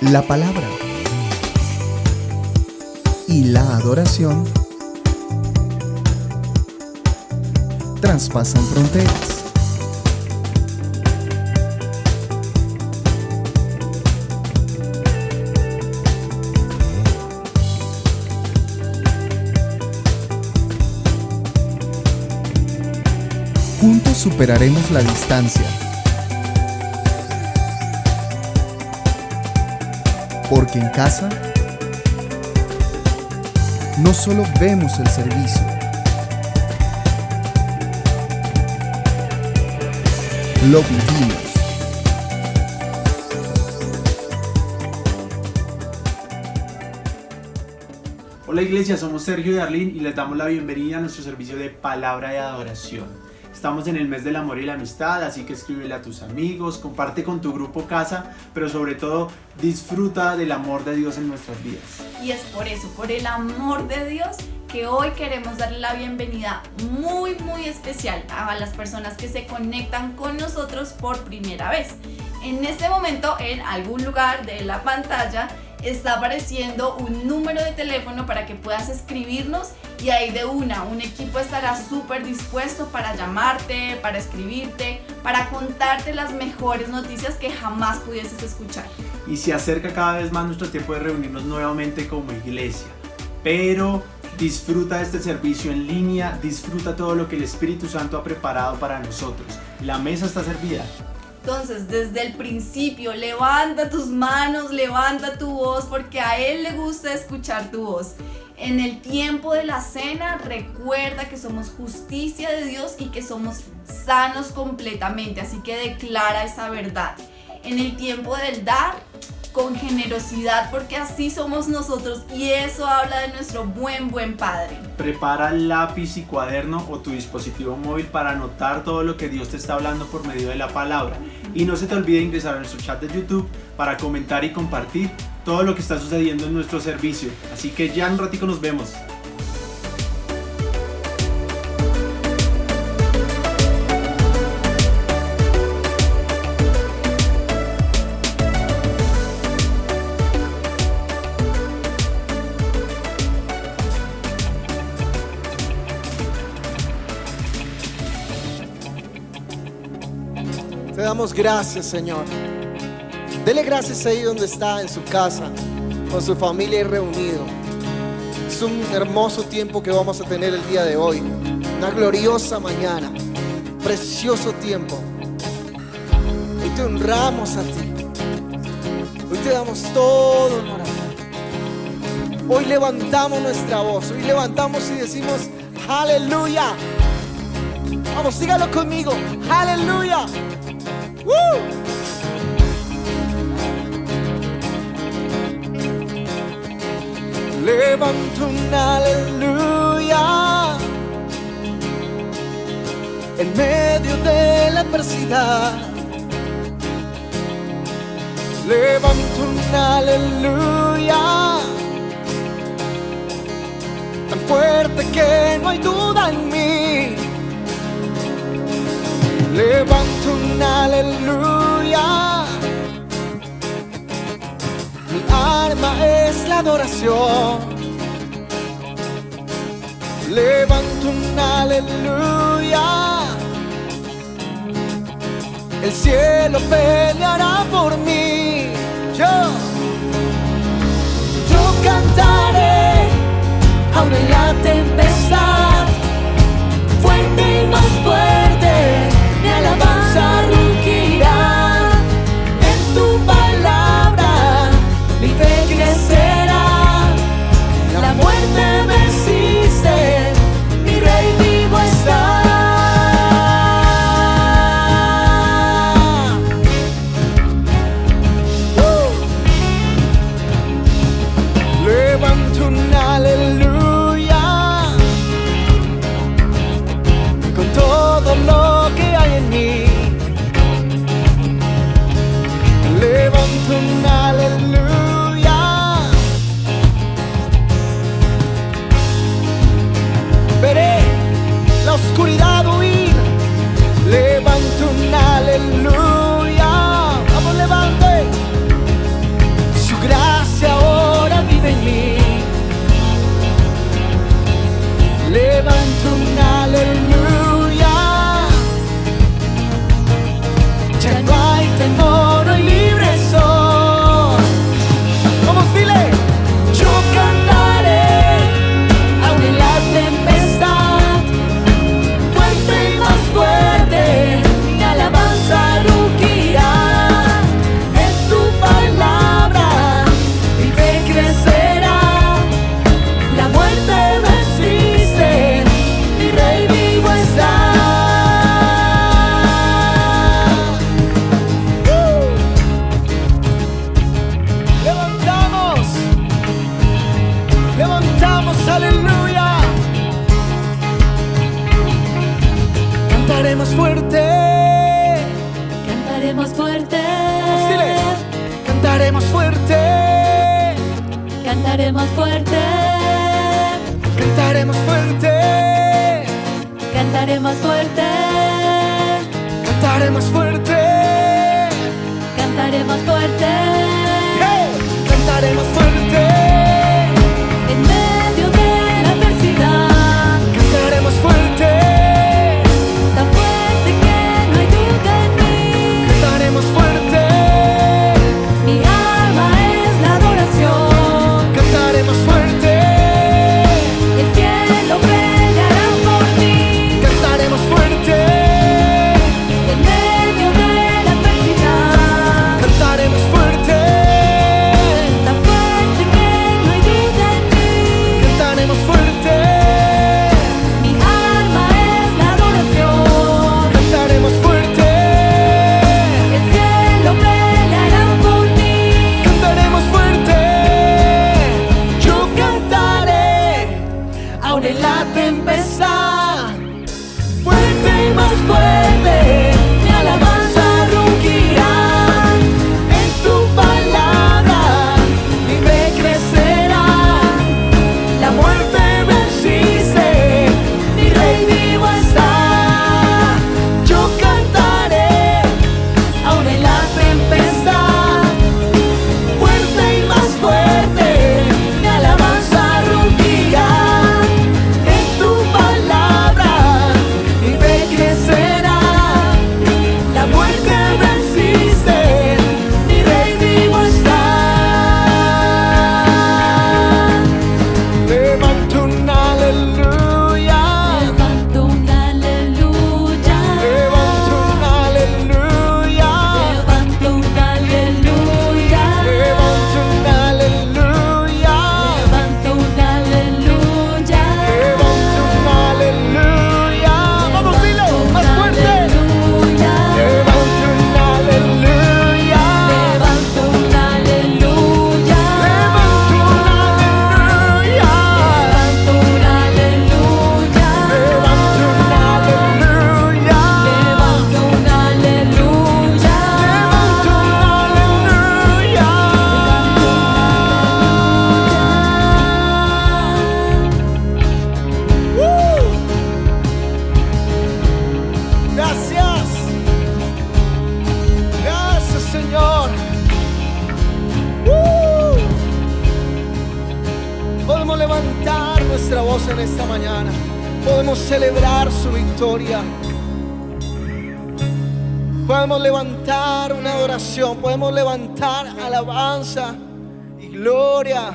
la palabra y la adoración traspasan fronteras. Juntos superaremos la distancia, porque en casa no solo vemos el servicio, lo vivimos. Hola iglesia, somos Sergio y Darlene y les damos la bienvenida a nuestro servicio de palabra y adoración. Estamos en el mes del amor y la amistad, así que escríbele a tus amigos, comparte con tu grupo casa, pero sobre todo disfruta del amor de Dios en nuestras vidas. Y es por eso, por el amor de Dios, que hoy queremos darle la bienvenida muy especial a las personas que se conectan con nosotros por primera vez. En este momento, en algún lugar de la pantalla, está apareciendo un número de teléfono para que puedas escribirnos y ahí de un equipo estará súper dispuesto para llamarte, para escribirte, para contarte las mejores noticias que jamás pudieses escuchar. Y se acerca cada vez más nuestro tiempo de reunirnos nuevamente como iglesia, pero disfruta de este servicio en línea, disfruta todo lo que el Espíritu Santo ha preparado para nosotros. La mesa está servida. Entonces, desde el principio, levanta tus manos, levanta tu voz, porque a Él le gusta escuchar tu voz. En el tiempo de la cena, recuerda que somos justicia de Dios y que somos sanos completamente, así que declara esa verdad. En el tiempo del dar, con generosidad, porque así somos nosotros y eso habla de nuestro buen Padre. Prepara lápiz y cuaderno o tu dispositivo móvil para anotar todo lo que Dios te está hablando por medio de la palabra. Y no se te olvide ingresar a nuestro chat de YouTube para comentar y compartir todo lo que está sucediendo en nuestro servicio. Así que ya en un ratico nos vemos. Te damos gracias, Señor. Dele gracias ahí donde está, en su casa, con su familia y reunido. Es un hermoso tiempo que vamos a tener el día de hoy. Una gloriosa mañana, precioso tiempo. Hoy te honramos a ti. Hoy te damos todo honor a ti. Hoy levantamos nuestra voz. Hoy levantamos y decimos aleluya. Vamos, sígalo conmigo. Aleluya. Levanto un aleluya en medio de la adversidad. Levanto un aleluya tan fuerte que no hay duda en mí. Levanto un aleluya. Mi arma es la adoración. Levanto un aleluya. El cielo peleará por mí. Yo cantaré aún en la tempestad. Fuerte y más fuerte. Mi alabanza rugirá en tu palabra, mi fe crecerá. La muerte venciste, mi rey vivo está. Cantaremos fuerte. Cantaremos fuerte. Dile. Cantaremos fuerte. Cantaremos fuerte. Cantaremos fuerte. Cantaremos fuerte. Cantaremos fuerte. Cantaremos fuerte. Hey. Cantaremos fuerte. En medio de la adversidad. Cantaremos fuerte. Tan fuerte que no hay duda en mí. Cantaremos fuerte. Mi alma es la adoración. Cantaremos fuerte. El cielo peleará por mí. Cantaremos fuerte. En medio de la adversidad. Cantaremos fuerte. Tan fuerte que no hay duda en mí. Cantaremos fuerte. Mi alma es la adoración. Cantaremos fuerte. El cielo peleará por mí. Cantaremos fuerte. Yo cantaré aún en la tempestad. Fuerte y más fuerte, mi alabanza rugirá. En tu palabra mi fe crecerá. La muerte venciste, mi rey vivo está. Yo cantaré aún en la tempestad. Fuerte y más fuerte, mi alabanza rugirá. En tu palabra mi fe crecerá. La muerte venciste, mi rey vivo está. Levanto un aleluya. Levanto un aleluya. Levanto un aleluya. Levanto un aleluya. Levanto un aleluya. Levanto un aleluya. Levanto un aleluya. Vamos, dilo, más fuerte. Aleluya. Levanto un aleluya. Levanto un aleluya. Levanto un aleluya. Levanto un aleluya. Levanto un aleluya. Levanto un aleluya. Levanto un aleluya. Gracias. Gracias, Señor. Podemos levantar nuestra voz en esta mañana. Podemos celebrar su victoria. Podemos levantar una adoración. Podemos levantar alabanza y gloria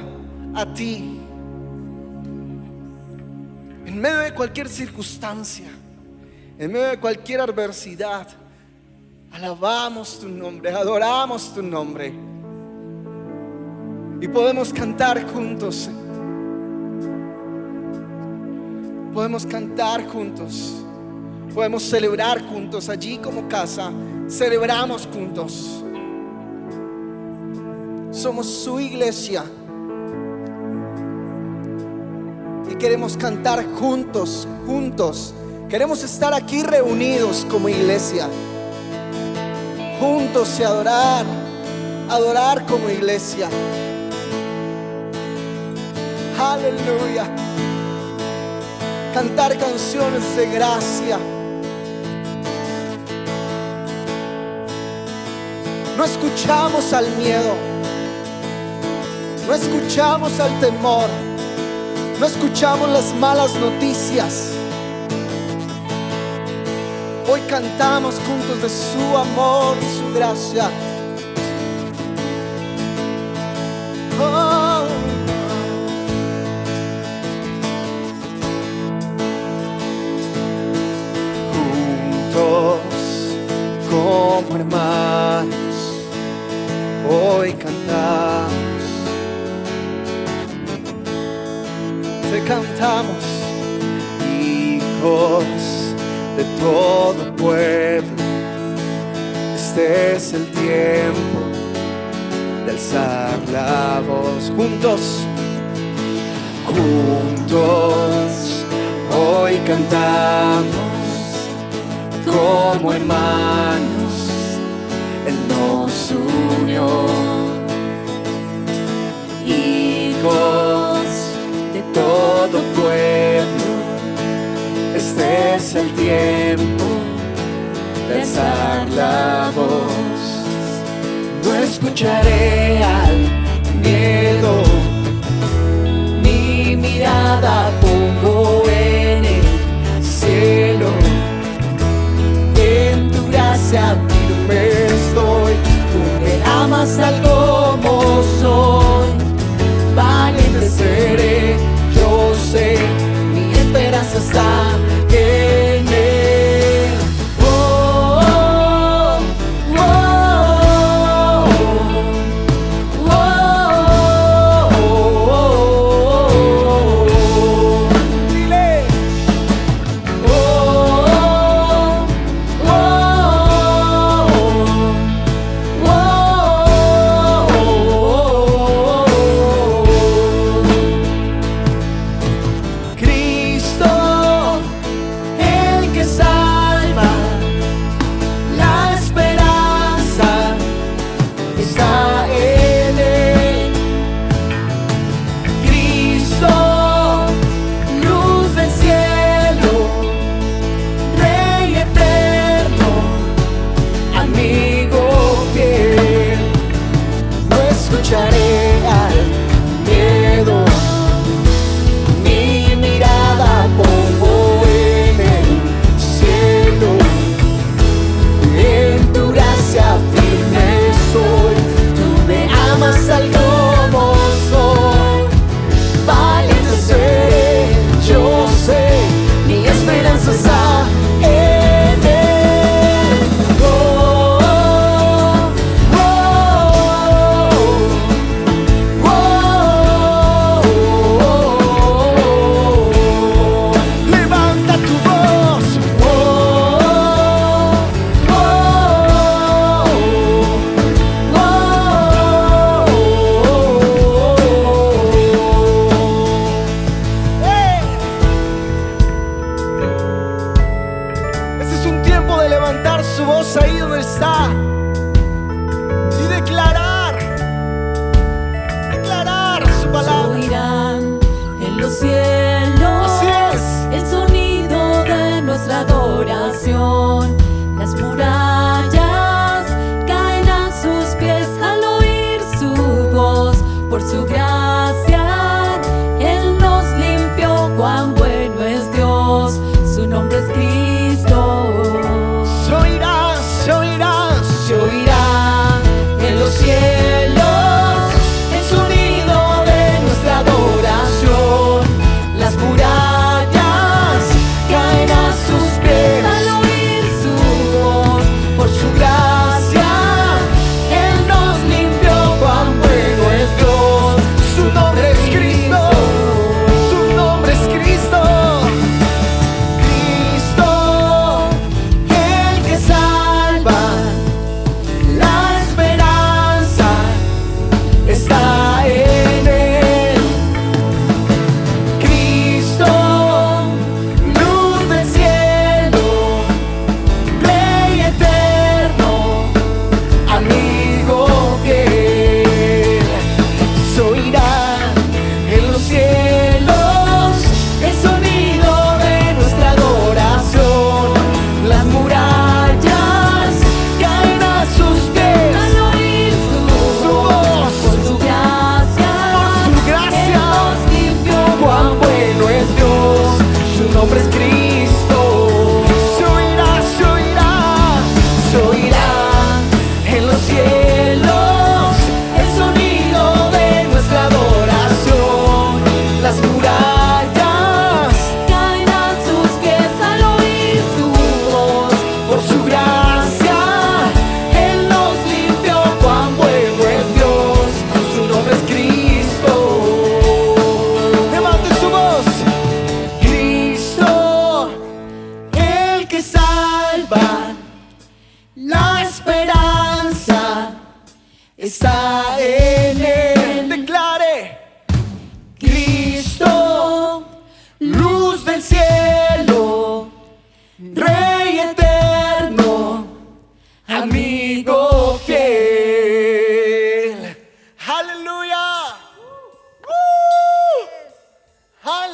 a ti. En medio de cualquier circunstancia, en medio de cualquier adversidad, alabamos tu nombre, adoramos tu nombre. Y podemos cantar juntos. Podemos cantar juntos. Podemos celebrar juntos. Allí como casa, celebramos juntos. Somos su iglesia. Y queremos cantar juntos, juntos. Queremos estar aquí reunidos como iglesia. Juntos y adorar, adorar como iglesia. Aleluya. Cantar canciones de gracia. No escuchamos al miedo. No escuchamos al temor. No escuchamos las malas noticias. Hoy cantamos juntos de su amor y su gracia. Oh. Juntos como hermanos, hoy cantamos. Te cantamos, hijos de todo pueblo. Este es el tiempo de alzar la voz. Juntos, juntos, hoy cantamos como hermanos, Él nos unió. Hijos de todo pueblo, este es el tiempo de alzar la voz. No escucharé al miedo, mi mirada pongo en el cielo. En tu gracia firme estoy, tú me amas tal como soy. Valiente seré, yo sé, mi esperanza está en Él. Oh, oh, oh, oh, oh, oh, oh. Dile. Oh, oh, oh, Cristo, el que salva, la esperanza está en Él. Cristo, luz del cielo, Rey eterno, amigo fiel. No escucharé al miedo, mi mirada pongo en el cielo. En tu gracia firme soy, tú me amas tal como soy. Valiente seré, yo sé, mi esperanza está en Él. Oh, oh, oh, oh, oh, oh. Levanta tu voz. Oh, oh, oh, Este es un tiempo de levantar su voz ahí donde está y declarar su palabra. Oirán en los cielos Así es. el sonido de nuestra adoración. Las murallas caen a sus pies al oír su voz. Por su gracia Él nos limpió. Cuán bueno es Dios, su nombre es Cristo. Se oirán, se oirán, se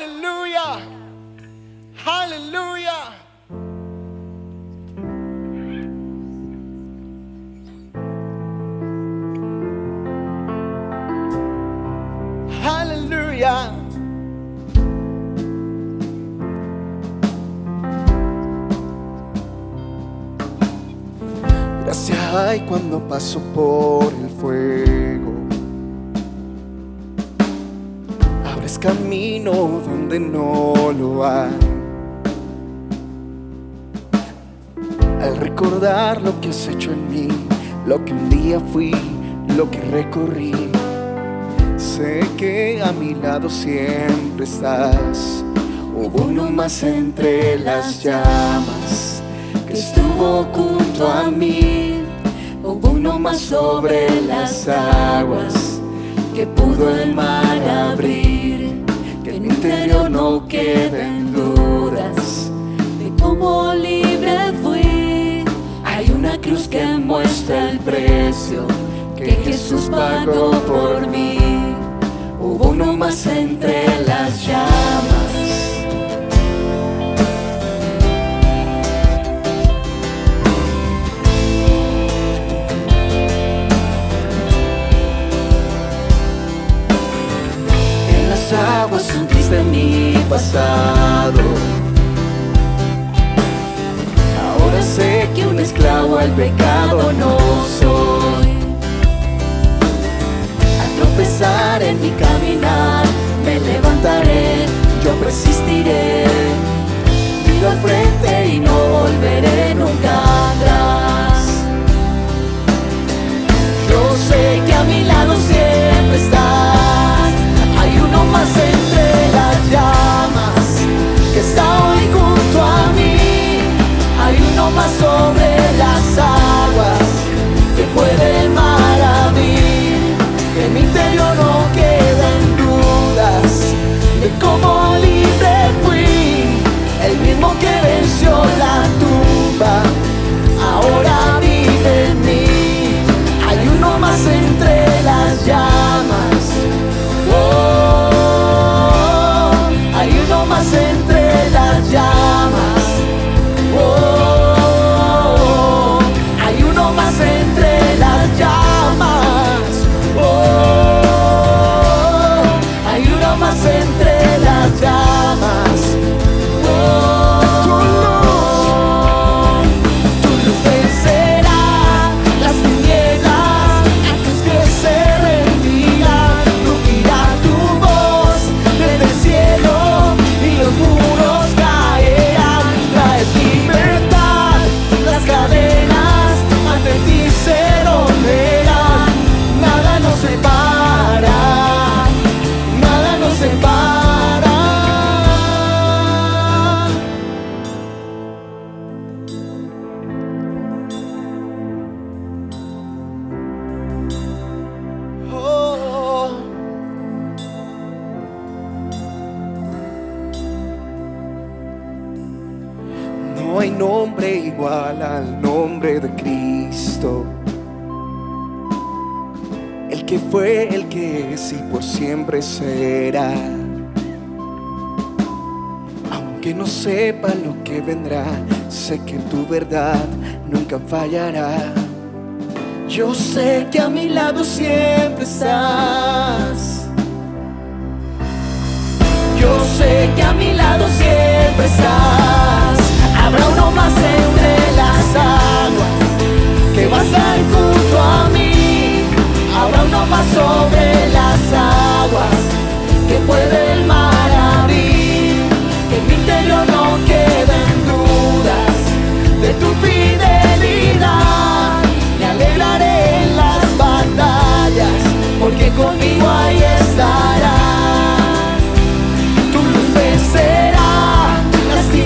Aleluya. Aleluya. Aleluya. Gracias hay cuando paso por el fuego. Abres camino donde no lo hay. Al recordar lo que has hecho en mí, lo que un día fui, lo que recorrí, sé que a mi lado siempre estás. Hubo uno más entre las llamas que estuvo junto a mí. Hubo uno más sobre las aguas que pudo el mar abrir. Que en mi interior no queden dudas de cómo libre fui. Hay una cruz que muestra el precio que Jesús pagó por mí. Hubo uno más entre las llamas. En las aguas hundiste mi pasado. Ahora sé que un esclavo al pecado no soy. Tropezar en mi caminar, me levantaré, yo persistiré. Miro al frente y no volveré nunca atrás. Yo sé que a mi lado siempre estás. Hay uno más entre las llamas que está hoy junto a mí. Hay uno más sobre las aguas que puede el mar abrir. En mi interior no quedan dudas de cómo libre fui. El mismo que venció la tumba ahora vive en mí. Hay uno más entre las llamas. Oh, hay uno más entre las llamas. Oh, hay uno más entre las llamas. Oh, hay uno más entre las llamas. Oh, tu luz vencerá las tinieblas, a tus pies se rendirá. Rugirá tu voz desde el cielo y los muros caerán. Traes libertad, las cadenas ante ti se romperán. Nada nos separa, nada nos separa. Oh. No hay nombre igual al nombre de Cristo. El que fue, el que es y por siempre será. Aunque no sepa lo que vendrá, sé que tu verdad nunca fallará. Yo sé que a mi lado siempre estás. Yo sé que a mi lado siempre estás. Habrá uno más entre las aguas que va a estar junto a mí. Habrá uno más sobre las aguas que puede el mar abrir. Que en mi interior no queden dudas de tu fidelidad. Me alegraré en las batallas porque conmigo ahí estarás. Tu luz vencerá las tinieblas.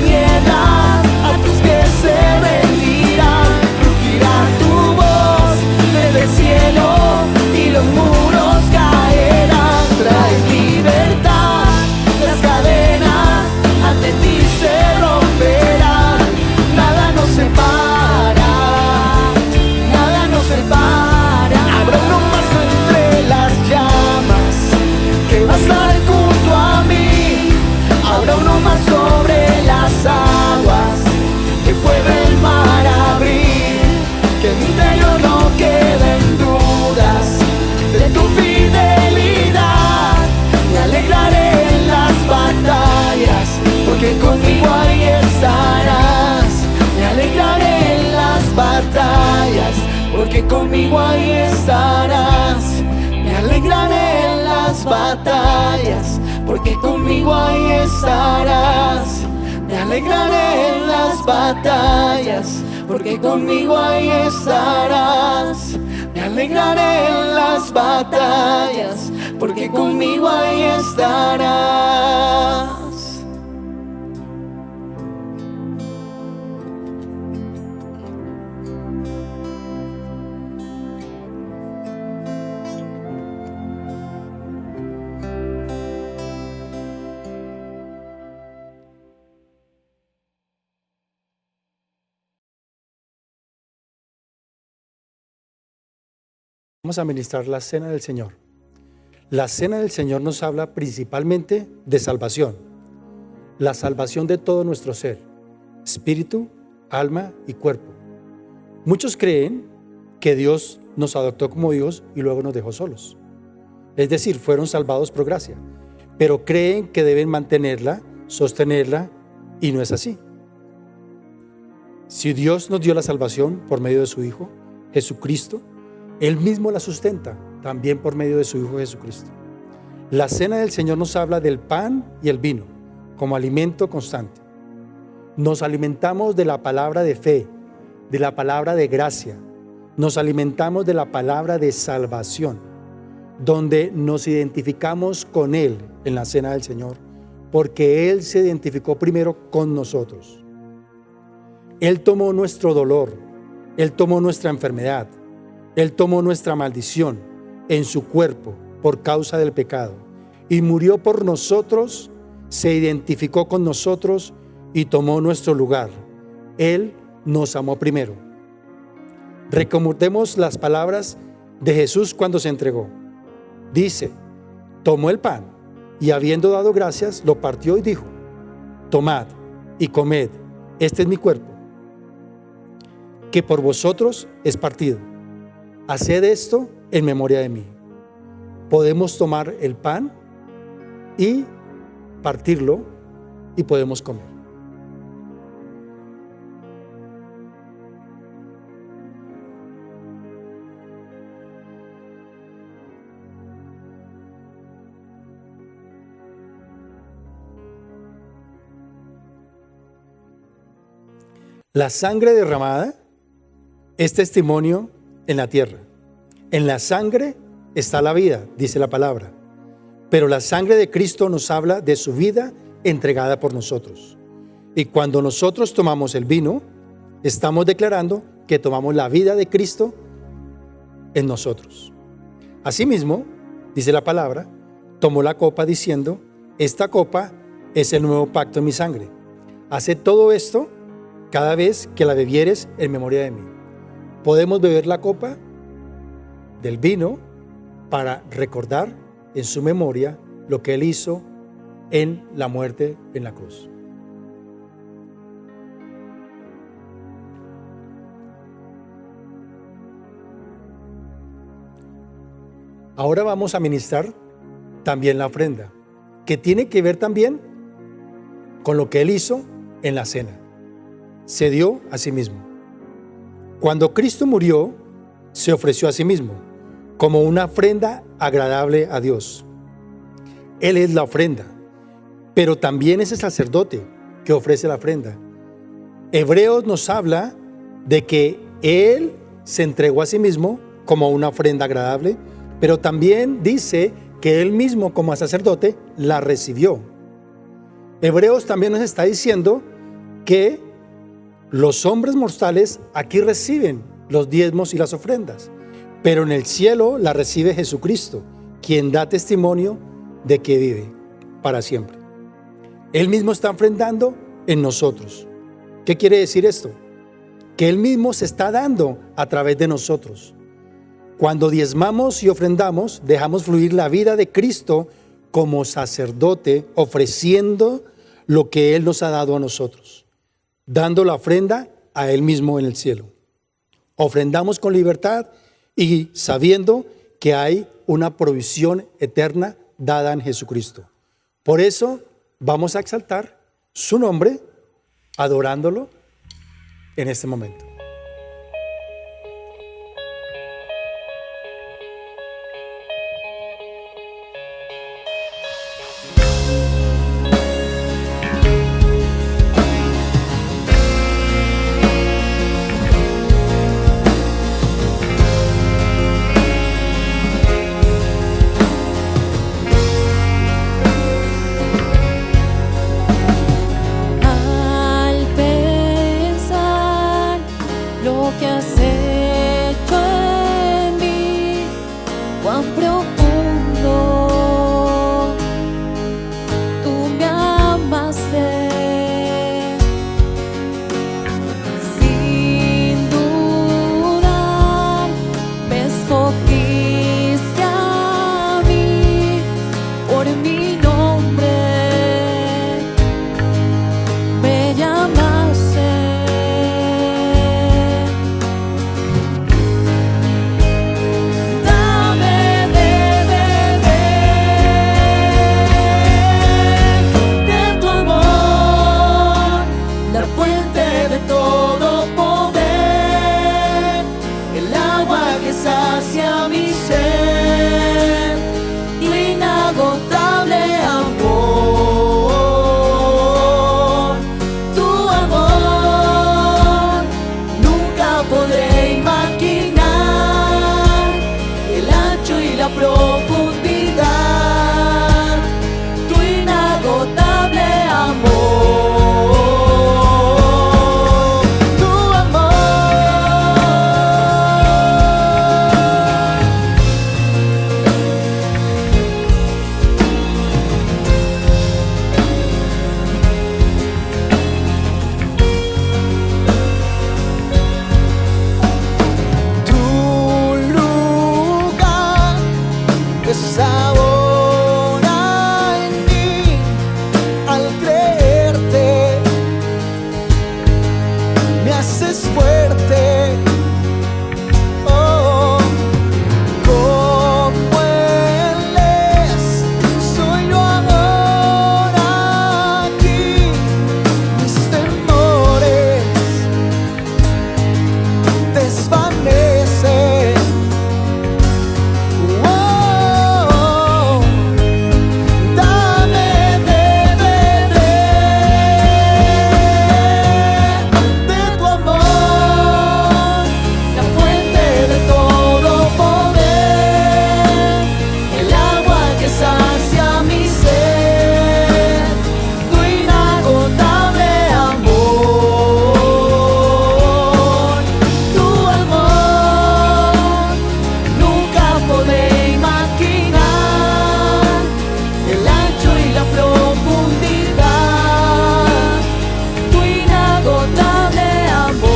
porque conmigo ahí estarás. Me alegraré en las batallas, porque conmigo ahí estarás. Me alegraré en las batallas, porque conmigo ahí estarás. Me alegraré en las batallas, porque conmigo ahí estarás. Me alegraré en las batallas, porque conmigo ahí estarás. Vamos a ministrar la Cena del Señor. La Cena del Señor nos habla principalmente de salvación. La salvación de todo nuestro ser, espíritu, alma y cuerpo. Muchos creen que Dios nos adoptó como hijos y luego nos dejó solos. Es decir, fueron salvados por gracia. Pero creen que deben mantenerla, sostenerla, y no es así. Si Dios nos dio la salvación por medio de su Hijo, Jesucristo, Él mismo la sustenta también por medio de su Hijo Jesucristo. La Cena del Señor nos habla del pan y el vino como alimento constante. Nos alimentamos de la palabra de fe, de la palabra de gracia. Nos alimentamos de la palabra de salvación, donde nos identificamos con Él en la Cena del Señor, porque Él se identificó primero con nosotros. Él tomó nuestro dolor, Él tomó nuestra enfermedad, Él tomó nuestra maldición en su cuerpo por causa del pecado y murió por nosotros, se identificó con nosotros y tomó nuestro lugar. Él nos amó primero. Recordemos las palabras de Jesús cuando se entregó. Dice, tomó el pan y habiendo dado gracias, lo partió y dijo, tomad y comed, este es mi cuerpo, que por vosotros es partido. Haced esto en memoria de mí. Podemos tomar el pan y partirlo y podemos comer. La sangre derramada es testimonio en la tierra. En la sangre está la vida, dice la palabra. Pero la sangre de Cristo nos habla de su vida entregada por nosotros. Y cuando nosotros tomamos el vino, estamos declarando que tomamos la vida de Cristo en nosotros. Asimismo, dice la palabra, tomó la copa diciendo, esta copa es el nuevo pacto en mi sangre. Haced todo esto cada vez que la bebieres en memoria de mí. Podemos beber la copa del vino para recordar en su memoria lo que Él hizo en la muerte en la cruz. Ahora vamos a ministrar también la ofrenda, que tiene que ver también con lo que Él hizo en la cena. Se dio a sí mismo. Cuando Cristo murió, se ofreció a sí mismo como una ofrenda agradable a Dios. Él es la ofrenda, pero también es el sacerdote que ofrece la ofrenda. Hebreos nos habla de que Él se entregó a sí mismo como una ofrenda agradable, pero también dice que Él mismo como sacerdote la recibió. Hebreos también nos está diciendo que los hombres mortales aquí reciben los diezmos y las ofrendas, pero en el cielo la recibe Jesucristo, quien da testimonio de que vive para siempre. Él mismo está ofrendando en nosotros. ¿Qué quiere decir esto? Que Él mismo se está dando a través de nosotros. Cuando diezmamos y ofrendamos, dejamos fluir la vida de Cristo como sacerdote, ofreciendo lo que Él nos ha dado a nosotros, dando la ofrenda a Él mismo en el cielo. Ofrendamos con libertad y sabiendo que hay una provisión eterna dada en Jesucristo. Por eso vamos a exaltar su nombre, adorándolo en este momento. Al pensar lo que has hecho en mí, cuán profundo tú me amaste. Sin dudar, me escogiste a mí por mi nombre. Me llamaste. Dame de beber de tu amor, la fuente de todo poder, el agua que sacia mi sed, tu inagotable amor. Tu amor nunca podré imaginar el ancho y la profundidad, tu inagotable amor. Tu amor. Tu lugar es ahora en mí. Al creerte me haces fuerte. Oh, como Él es, soy yo ahora aquí. Mis temores desvanecen. Oh, dame de beber de tu amor, la fuente de todo poder, el agua que sacia mi sed, tu inagotable amor. Tu amor nunca podré imaginar el ancho y la profundidad, tu inagotable amor.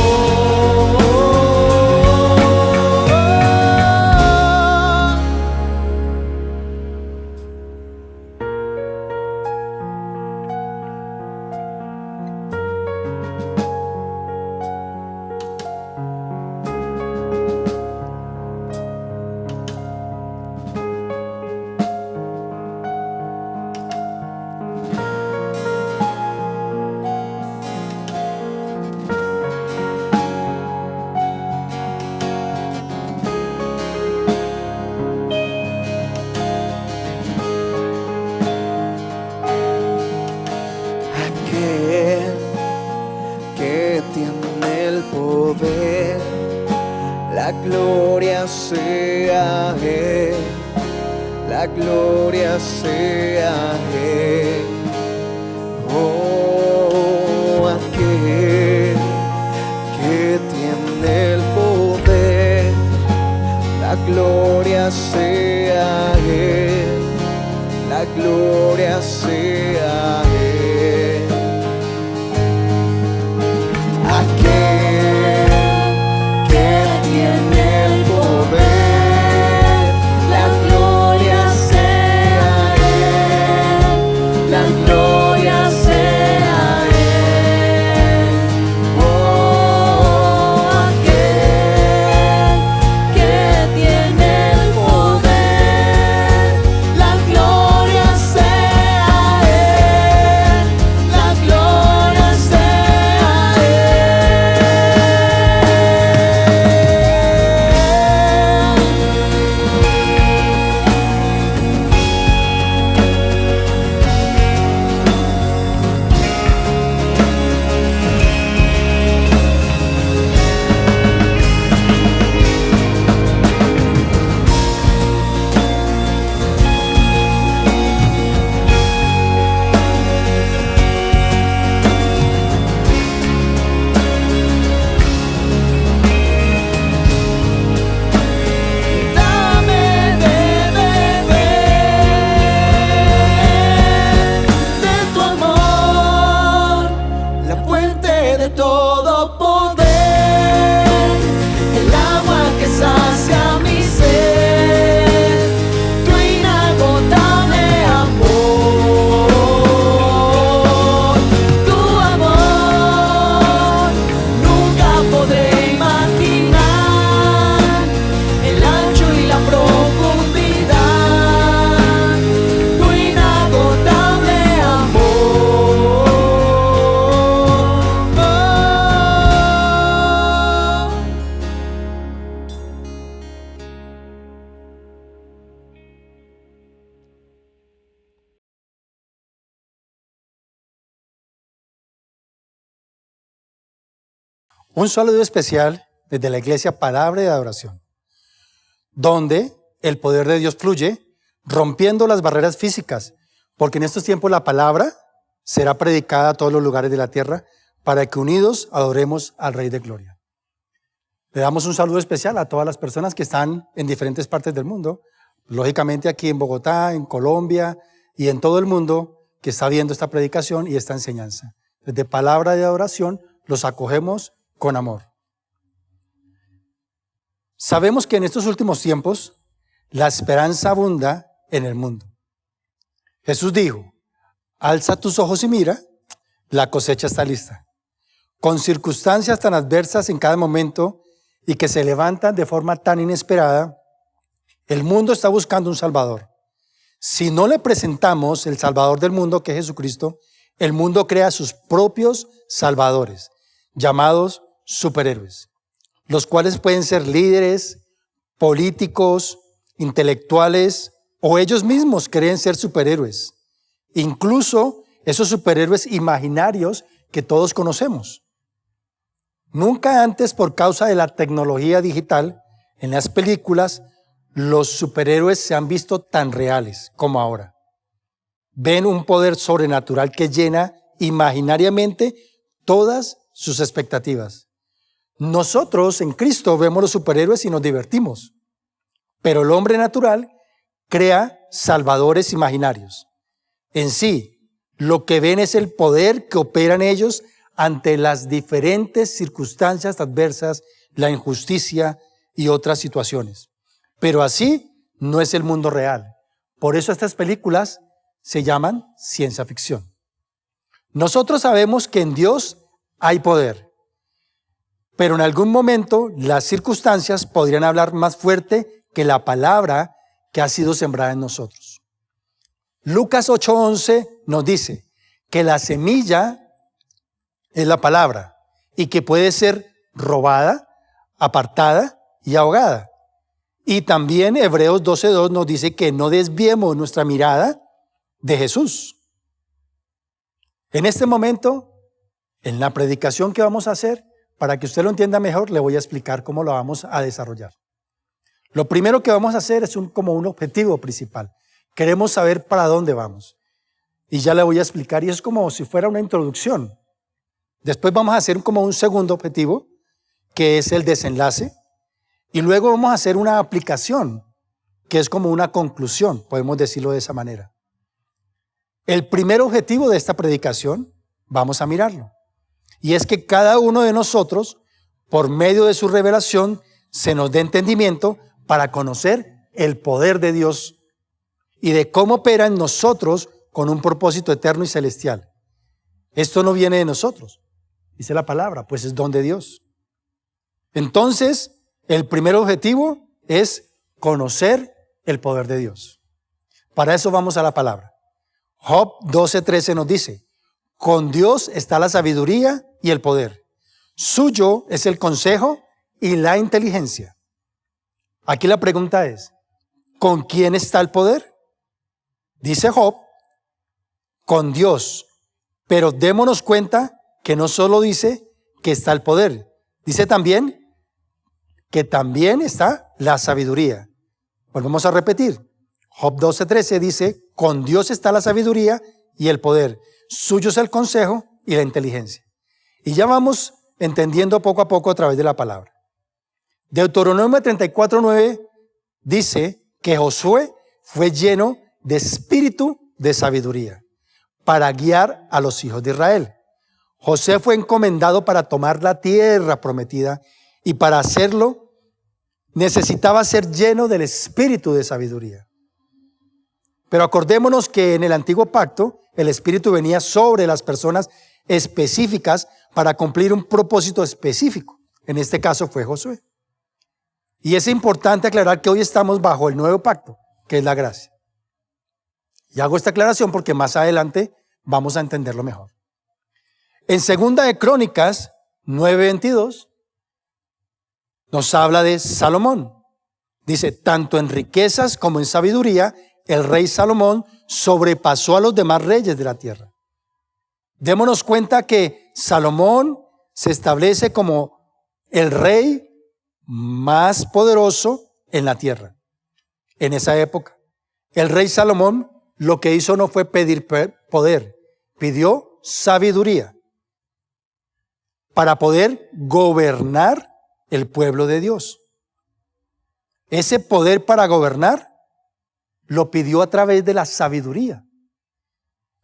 Aquel que tiene el poder, la gloria sea a Él, la gloria sea a Él. Oh, aquel que tiene el poder, la gloria sea a Él, la gloria sea a Él. Aquel que tiene el poder, la gloria sea a Él, la Un saludo especial desde la iglesia Palabra de Adoración, donde el poder de Dios fluye, rompiendo las barreras físicas, porque en estos tiempos la palabra será predicada a todos los lugares de la tierra para que unidos adoremos al Rey de Gloria. Le damos un saludo especial a todas las personas que están en diferentes partes del mundo, lógicamente aquí en Bogotá, en Colombia y en todo el mundo que está viendo esta predicación y esta enseñanza. Desde Palabra de Adoración los acogemos con amor. Sabemos que en estos últimos tiempos la esperanza abunda en el mundo. Jesús dijo: alza tus ojos y mira, la cosecha está lista. Con circunstancias tan adversas en cada momento y que se levantan de forma tan inesperada, el mundo está buscando un Salvador. Si no le presentamos el Salvador del mundo, que es Jesucristo, el mundo crea sus propios salvadores, llamados superhéroes, los cuales pueden ser líderes, políticos, intelectuales, o ellos mismos creen ser superhéroes. Incluso esos superhéroes imaginarios que todos conocemos. Nunca antes, por causa de la tecnología digital, en las películas, los superhéroes se han visto tan reales como ahora. Ven un poder sobrenatural que llena imaginariamente todas sus expectativas. Nosotros en Cristo vemos los superhéroes y nos divertimos, pero el hombre natural crea salvadores imaginarios. En sí, lo que ven es el poder que operan ellos ante las diferentes circunstancias adversas, la injusticia y otras situaciones. Pero así no es el mundo real. Por eso estas películas se llaman ciencia ficción. Nosotros sabemos que en Dios hay poder, pero en algún momento las circunstancias podrían hablar más fuerte que la palabra que ha sido sembrada en nosotros. Lucas 8:11 nos dice que la semilla es la palabra y que puede ser robada, apartada y ahogada. Y también Hebreos 12:2 nos dice que no desviemos nuestra mirada de Jesús. En este momento, en la predicación que vamos a hacer, para que usted lo entienda mejor, le voy a explicar cómo lo vamos a desarrollar. Lo primero que vamos a hacer es como un objetivo principal. Queremos saber para dónde vamos. Y ya le voy a explicar, y es como si fuera una introducción. Después vamos a hacer como un segundo objetivo, que es el desenlace. Y luego vamos a hacer una aplicación, que es como una conclusión, podemos decirlo de esa manera. El primer objetivo de esta predicación, vamos a mirarlo. Y es que cada uno de nosotros, por medio de su revelación, se nos dé entendimiento para conocer el poder de Dios y de cómo opera en nosotros con un propósito eterno y celestial. Esto no viene de nosotros, dice la palabra, pues es don de Dios. Entonces, el primer objetivo es conocer el poder de Dios. Para eso vamos a la palabra. Job 12:13 nos dice: con Dios está la sabiduría y el poder. Suyo es el consejo y la inteligencia. Aquí la pregunta es: ¿con quién está el poder? Dice Job: con Dios. Pero démonos cuenta que no solo dice que está el poder, dice también que también está la sabiduría. Volvemos a repetir. Job 12:13 dice: con Dios está la sabiduría y el poder. Suyo es el consejo y la inteligencia. Y ya vamos entendiendo poco a poco a través de la palabra. Deuteronomio 34:9 dice que Josué fue lleno de espíritu de sabiduría para guiar a los hijos de Israel. José fue encomendado para tomar la tierra prometida y para hacerlo necesitaba ser lleno del espíritu de sabiduría. Pero acordémonos que en el antiguo pacto el espíritu venía sobre las personas específicas para cumplir un propósito específico. En este caso fue Josué. Y es importante aclarar que hoy estamos bajo el nuevo pacto, que es la gracia. Y hago esta aclaración porque más adelante vamos a entenderlo mejor. En 2 de Crónicas 9:22 nos habla de Salomón. Dice: tanto en riquezas como en sabiduría, el rey Salomón sobrepasó a los demás reyes de la tierra. Démonos cuenta que Salomón se establece como el rey más poderoso en la tierra. En esa época, el rey Salomón lo que hizo no fue pedir poder, pidió sabiduría para poder gobernar el pueblo de Dios. Ese poder para gobernar lo pidió a través de la sabiduría.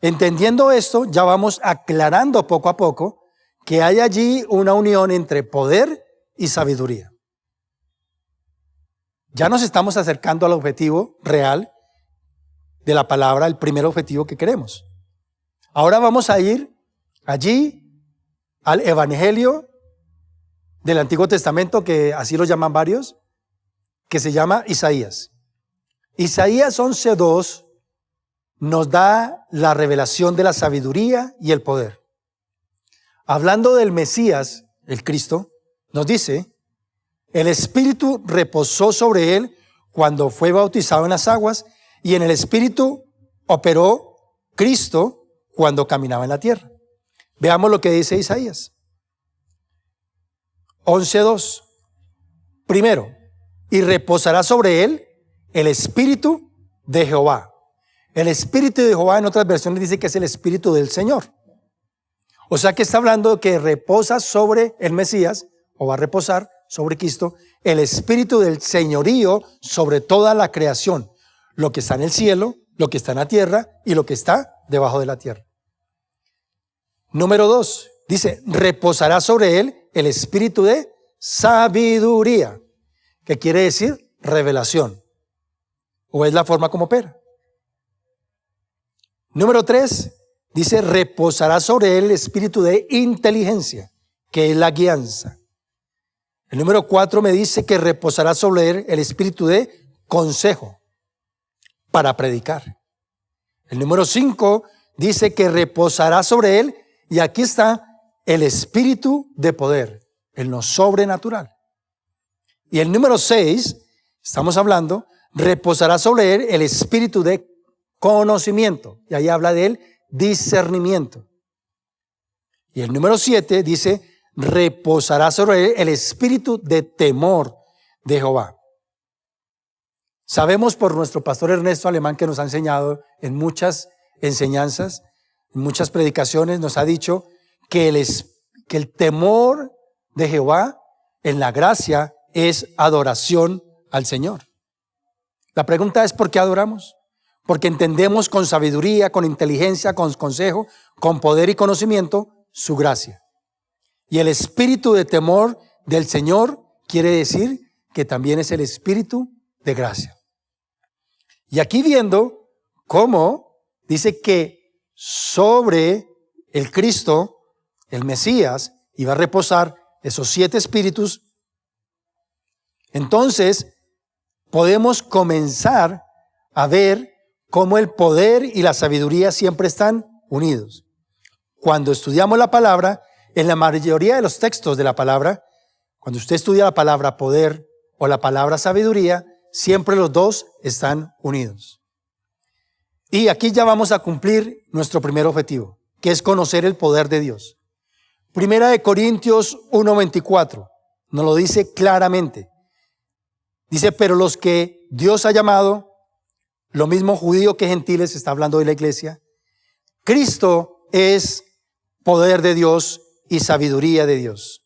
Entendiendo esto, ya vamos aclarando poco a poco que hay allí una unión entre poder y sabiduría. Ya nos estamos acercando al objetivo real de la palabra, el primer objetivo que queremos. Ahora vamos a ir allí al Evangelio del Antiguo Testamento, que así lo llaman varios, que se llama Isaías. Isaías 11:2 nos da la revelación de la sabiduría y el poder. Hablando del Mesías, el Cristo, nos dice: el Espíritu reposó sobre él cuando fue bautizado en las aguas, y en el Espíritu operó Cristo cuando caminaba en la tierra. Veamos lo que dice Isaías 11:2. Primero, y reposará sobre él el Espíritu de Jehová. El Espíritu de Jehová en otras versiones dice que es el Espíritu del Señor. O sea que está hablando que reposa sobre el Mesías, o va a reposar sobre Cristo, el Espíritu del señorío sobre toda la creación. Lo que está en el cielo, lo que está en la tierra y lo que está debajo de la tierra. Número 2, dice, reposará sobre él el Espíritu de sabiduría, que quiere decir revelación, o es la forma como opera. Número 3, dice, reposará sobre él el espíritu de inteligencia, que es la guianza. El número 4 me dice que reposará sobre él el espíritu de consejo para predicar. El número 5 dice que reposará sobre él, y aquí está el espíritu de poder, en lo sobrenatural. Y el número 6, estamos hablando, reposará sobre él el espíritu de conocimiento, y ahí habla del discernimiento. Y el número 7 dice, reposará sobre él el espíritu de temor de Jehová. Sabemos por nuestro pastor Ernesto Alemán, que nos ha enseñado en muchas enseñanzas, en muchas predicaciones, nos ha dicho que el temor de Jehová en la gracia es adoración al Señor. La pregunta es, ¿por qué adoramos? Porque entendemos con sabiduría, con inteligencia, con consejo, con poder y conocimiento su gracia. Y el espíritu de temor del Señor quiere decir que también es el espíritu de gracia. Y aquí viendo cómo dice que sobre el Cristo, el Mesías, iba a reposar esos 7 espíritus, entonces podemos comenzar a ver cómo el poder y la sabiduría siempre están unidos. Cuando estudiamos la palabra, en la mayoría de los textos de la palabra, cuando usted estudia la palabra poder o la palabra sabiduría, siempre los dos están unidos. Y aquí ya vamos a cumplir nuestro primer objetivo, que es conocer el poder de Dios. Primera de Corintios 1:24 nos lo dice claramente. Dice, pero los que Dios ha llamado, lo mismo judío que gentiles, está hablando de la iglesia, Cristo es poder de Dios y sabiduría de Dios.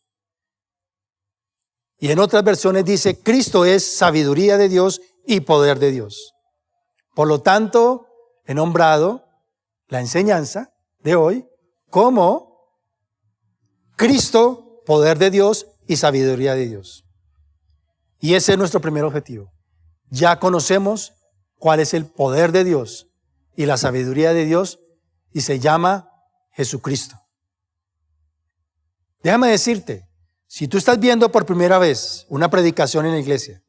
Y en otras versiones dice, Cristo es sabiduría de Dios y poder de Dios. Por lo tanto, he nombrado la enseñanza de hoy como Cristo, poder de Dios y sabiduría de Dios. Y ese es nuestro primer objetivo. Ya conocemos cuál es el poder de Dios y la sabiduría de Dios, y se llama Jesucristo. Déjame decirte, si tú estás viendo por primera vez una predicación en la iglesia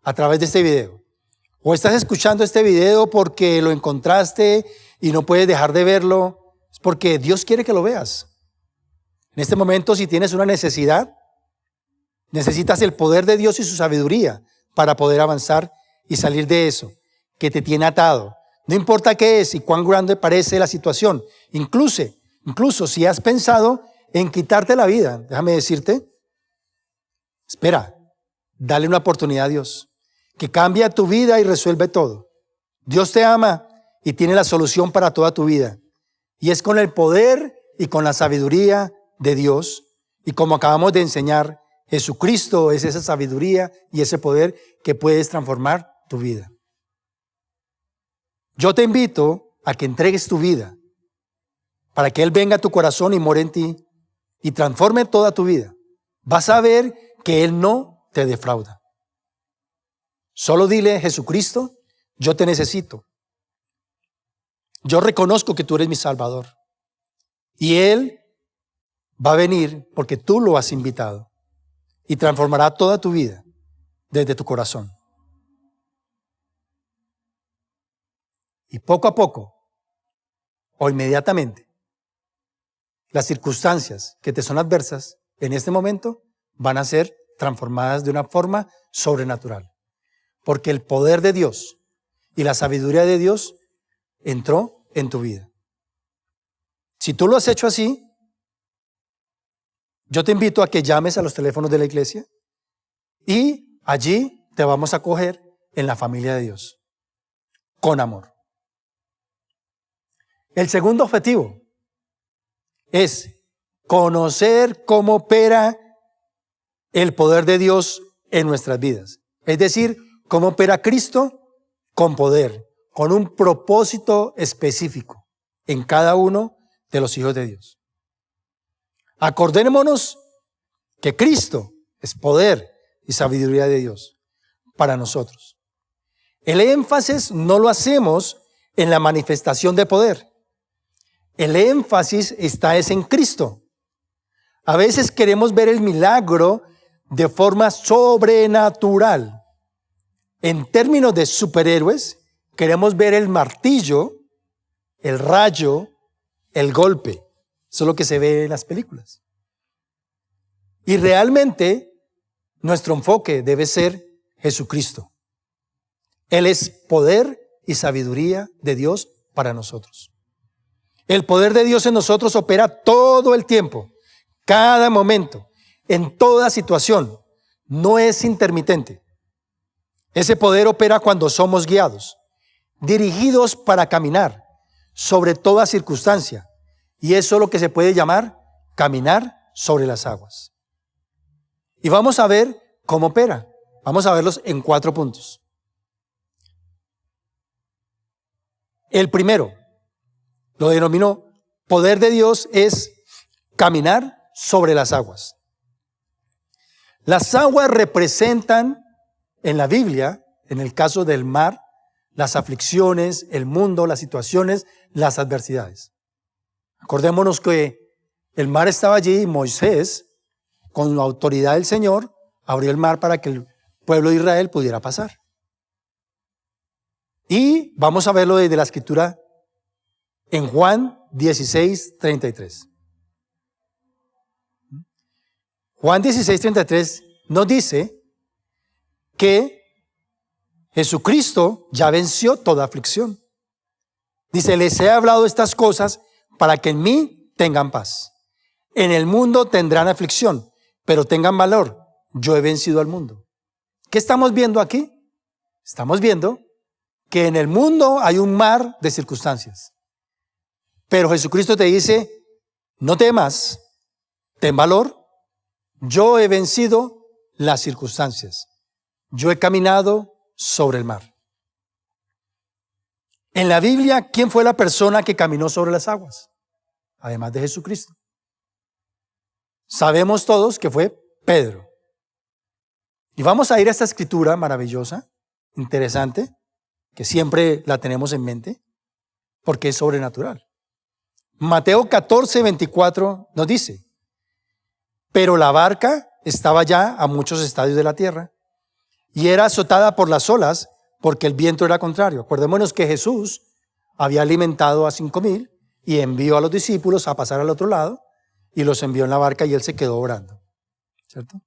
a través de este video, o estás escuchando este video porque lo encontraste y no puedes dejar de verlo, es porque Dios quiere que lo veas. En este momento, si tienes una necesidad, necesitas el poder de Dios y su sabiduría para poder avanzar y salir de eso que te tiene atado. No importa qué es y cuán grande parece la situación. Incluso si has pensado en quitarte la vida, déjame decirte Espera, dale una oportunidad a Dios, que cambia tu vida y resuelve todo. Dios te ama y tiene la solución para toda tu vida. Y es con el poder y con la sabiduría de Dios. Y como acabamos de enseñar, Jesucristo es esa sabiduría y ese poder que puedes transformar tu vida. Yo te invito a que entregues tu vida para que Él venga a tu corazón y more en ti y transforme toda tu vida. Vas a ver que Él no te defrauda. Solo dile: Jesucristo, yo te necesito. Yo reconozco que tú eres mi Salvador. Y Él va a venir porque tú lo has invitado y transformará toda tu vida desde tu corazón. Y poco a poco, o inmediatamente, las circunstancias que te son adversas en este momento van a ser transformadas de una forma sobrenatural. Porque el poder de Dios y la sabiduría de Dios entró en tu vida. Si tú lo has hecho así, yo te invito a que llames a los teléfonos de la iglesia y allí te vamos a acoger en la familia de Dios, con amor. El segundo objetivo es conocer cómo opera el poder de Dios en nuestras vidas. Es decir, cómo opera Cristo con poder, con un propósito específico en cada uno de los hijos de Dios. Acordémonos que Cristo es poder y sabiduría de Dios para nosotros. El énfasis no lo hacemos en la manifestación de poder. El énfasis está en Cristo. A veces queremos ver el milagro de forma sobrenatural. En términos de superhéroes, queremos ver el martillo, el rayo, el golpe. Eso es lo que se ve en las películas. Y realmente nuestro enfoque debe ser Jesucristo. Él es poder y sabiduría de Dios para nosotros. El poder de Dios en nosotros opera todo el tiempo, cada momento, en toda situación. No es intermitente. Ese poder opera cuando somos guiados, dirigidos para caminar sobre toda circunstancia. Y eso es lo que se puede llamar caminar sobre las aguas. Y vamos a ver cómo opera. Vamos a verlos en 4 puntos. El primero, lo denominó poder de Dios, es caminar sobre las aguas. Las aguas representan en la Biblia, en el caso del mar, las aflicciones, el mundo, las situaciones, las adversidades. Acordémonos que el mar estaba allí y Moisés, con la autoridad del Señor, abrió el mar para que el pueblo de Israel pudiera pasar. Y vamos a verlo desde la Escritura en Juan 16:33. Juan 16:33 nos dice que Jesucristo ya venció toda aflicción. Dice: les he hablado estas cosas para que en mí tengan paz. En el mundo tendrán aflicción, pero tengan valor. Yo he vencido al mundo. ¿Qué estamos viendo aquí? Estamos viendo que en el mundo hay un mar de circunstancias. Pero Jesucristo te dice: no temas, ten valor. Yo he vencido las circunstancias. Yo he caminado sobre el mar. En la Biblia, ¿quién fue la persona que caminó sobre las aguas? Además de Jesucristo. Sabemos todos que fue Pedro. Y vamos a ir a esta escritura maravillosa, interesante, que siempre la tenemos en mente, porque es sobrenatural. Mateo 14:24 nos dice: pero la barca estaba ya a muchos estadios de la tierra y era azotada por las olas porque el viento era contrario. Acordémonos que Jesús había alimentado a 5,000 y envió a los discípulos a pasar al otro lado y los envió en la barca y él se quedó orando. ¿Cierto?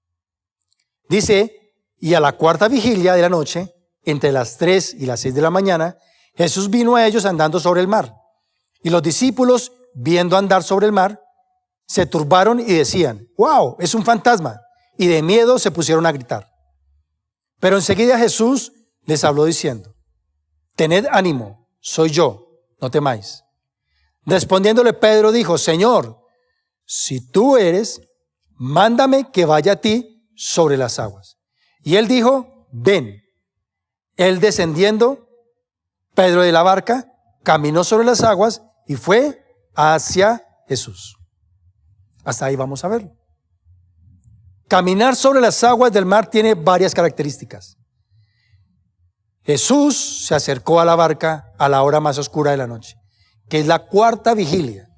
Dice: y a la 4ª vigilia de la noche, entre las 3 y las 6 de la mañana, Jesús vino a ellos andando sobre el mar. Y los discípulos, viendo andar sobre el mar, se turbaron y decían: ¡wow! Es un fantasma. y de miedo se pusieron a gritar. Pero enseguida Jesús les habló diciendo: tened ánimo, soy yo, no temáis. Respondiéndole Pedro dijo: Señor, si tú eres, mándame que vaya a ti sobre las aguas. Y él dijo: ven. Él descendiendo, Pedro de la barca, caminó sobre las aguas y fue hacia Jesús. Hasta ahí vamos a verlo. Caminar sobre las aguas del mar tiene varias características. Jesús se acercó a la barca a la hora más oscura de la noche, que es la cuarta vigilia.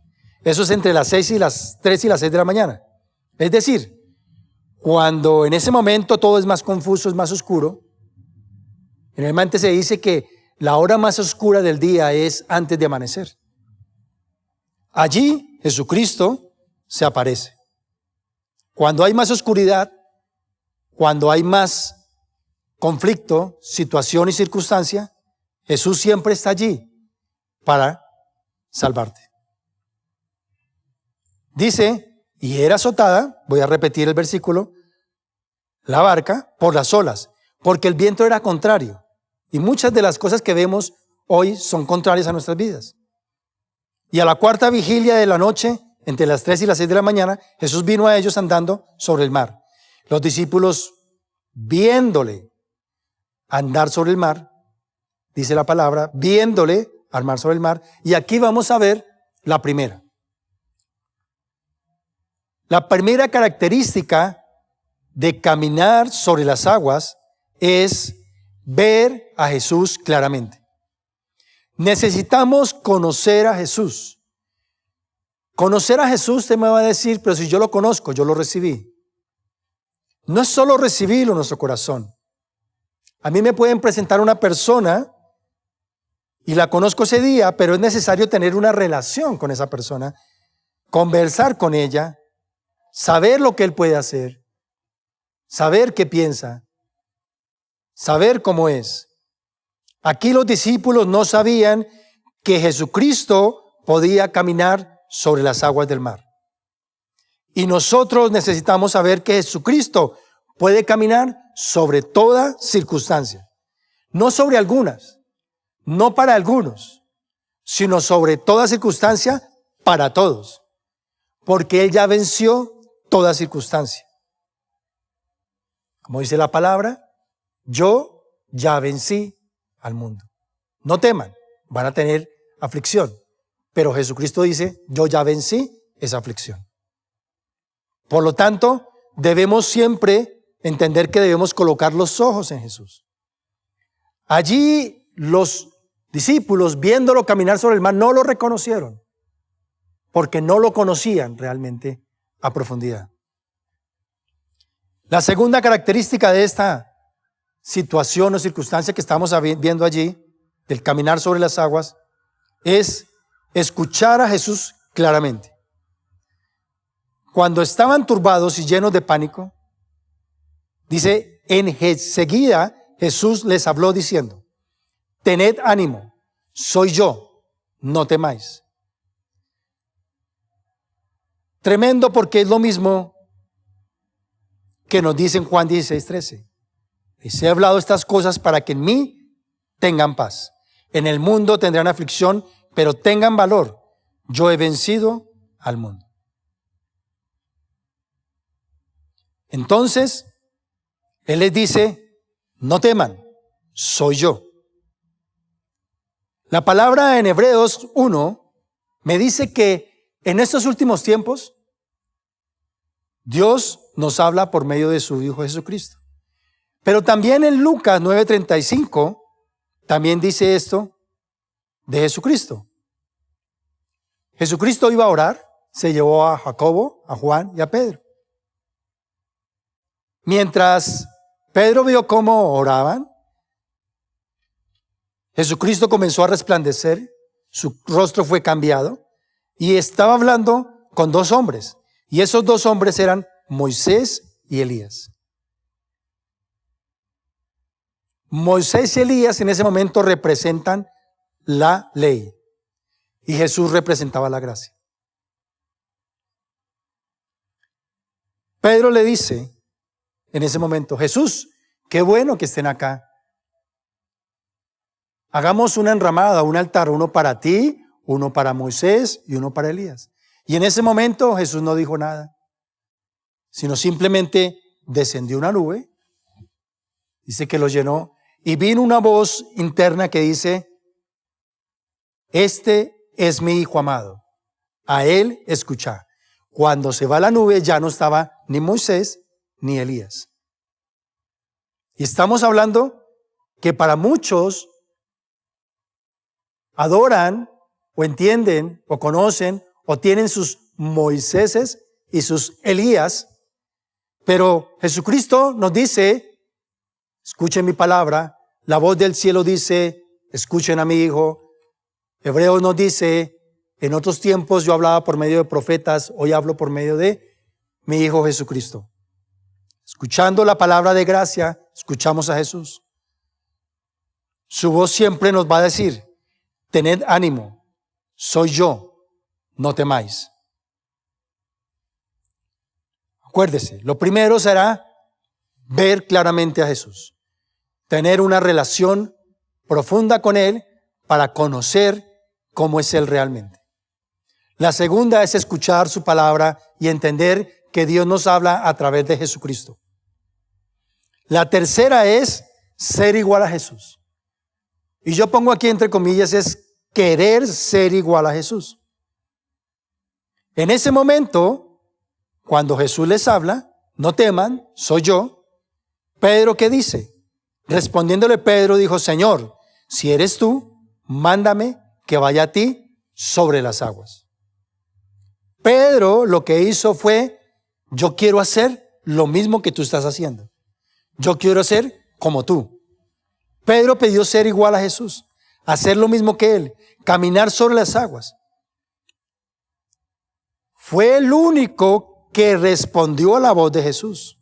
Eso es entre las 3 y las 6 de la mañana. Es decir, cuando en ese momento todo es más confuso, es más oscuro. Generalmente se dice que la hora más oscura del día es antes de amanecer. Allí Jesucristo se aparece. Cuando hay más oscuridad, cuando hay más conflicto, situación y circunstancia, Jesús siempre está allí para salvarte. Dice, y era azotada, voy a repetir el versículo, la barca por las olas, porque el viento era contrario. Y muchas de las cosas que vemos hoy son contrarias a nuestras vidas. Y a la cuarta vigilia de la noche, entre las 3 y las 6 de la mañana, Jesús vino a ellos andando sobre el mar. Los discípulos, viéndole andar sobre el mar, dice la palabra, viéndole andar sobre el mar, y aquí vamos a ver la primera. La primera característica de caminar sobre las aguas es ver a Jesús claramente. Necesitamos conocer a Jesús. Conocer a Jesús, usted me va a decir, pero si yo lo conozco, yo lo recibí. No es solo recibirlo en nuestro corazón. A mí me pueden presentar una persona y la conozco ese día, pero es necesario tener una relación con esa persona, conversar con ella, saber lo que él puede hacer, saber qué piensa, saber cómo es. Aquí los discípulos no sabían que Jesucristo podía caminar sobre las aguas del mar. Y nosotros necesitamos saber que Jesucristo puede caminar sobre toda circunstancia. No sobre algunas, no para algunos, sino sobre toda circunstancia para todos. Porque Él ya venció toda circunstancia. Como dice la palabra, yo ya vencí al mundo. No teman, van a tener aflicción. Pero Jesucristo dice, yo ya vencí esa aflicción. Por lo tanto, debemos siempre entender que debemos colocar los ojos en Jesús. Allí los discípulos, viéndolo caminar sobre el mar, no lo reconocieron, porque no lo conocían realmente a profundidad. La segunda característica de esta situación o circunstancia que estamos viendo allí, del caminar sobre las aguas, es escuchar a Jesús claramente. Cuando estaban turbados y llenos de pánico, dice, enseguida Jesús les habló diciendo, tened ánimo, soy yo, no temáis. Tremendo, porque es lo mismo que nos dice en Juan 16:13. Les he hablado estas cosas para que en mí tengan paz. En el mundo tendrán aflicción, pero tengan valor. Yo he vencido al mundo. Entonces, Él les dice, no teman, soy yo. La palabra en Hebreos 1 me dice que en estos últimos tiempos, Dios nos habla por medio de su Hijo Jesucristo. Pero también en Lucas 9:35, también dice esto de Jesucristo. Jesucristo iba a orar, se llevó a Jacobo, a Juan y a Pedro. Mientras Pedro vio cómo oraban, Jesucristo comenzó a resplandecer, su rostro fue cambiado y estaba hablando con 2 hombres. Y esos 2 hombres eran Moisés y Elías. Moisés y Elías en ese momento representan la ley y Jesús representaba la gracia. Pedro le dice, en ese momento: Jesús, qué bueno que estén acá. Hagamos una enramada, un altar, uno para ti, uno para Moisés y uno para Elías. Y en ese momento Jesús no dijo nada, sino simplemente descendió una nube, dice que lo llenó, y vino una voz interna que dice: este es mi Hijo amado, a él escuchá. Cuando se va la nube ya no estaba ni Moisés ni Elías. Y estamos hablando que para muchos adoran o entienden o conocen o tienen sus Moiséses y sus Elías, pero Jesucristo nos dice: escuchen mi palabra. La voz del cielo dice: escuchen a mi Hijo. Hebreos nos dice: en otros tiempos yo hablaba por medio de profetas, hoy hablo por medio de mi Hijo Jesucristo. Escuchando la palabra de gracia, escuchamos a Jesús. Su voz siempre nos va a decir: tened ánimo, soy yo, no temáis. Acuérdese, lo primero será ver claramente a Jesús, tener una relación profunda con Él para conocer cómo es Él realmente. La segunda es escuchar su palabra y entender que Dios nos habla a través de Jesucristo. La tercera es ser igual a Jesús. Y yo pongo aquí entre comillas, es querer ser igual a Jesús. En ese momento, cuando Jesús les habla: no teman, soy yo. Pedro, ¿qué dice? Respondiéndole Pedro dijo: Señor, si eres tú, mándame que vaya a ti sobre las aguas. Pedro lo que hizo fue: yo quiero hacer lo mismo que tú estás haciendo. Yo quiero ser como tú. Pedro pidió ser igual a Jesús, hacer lo mismo que Él, caminar sobre las aguas. Fue el único que respondió a la voz de Jesús.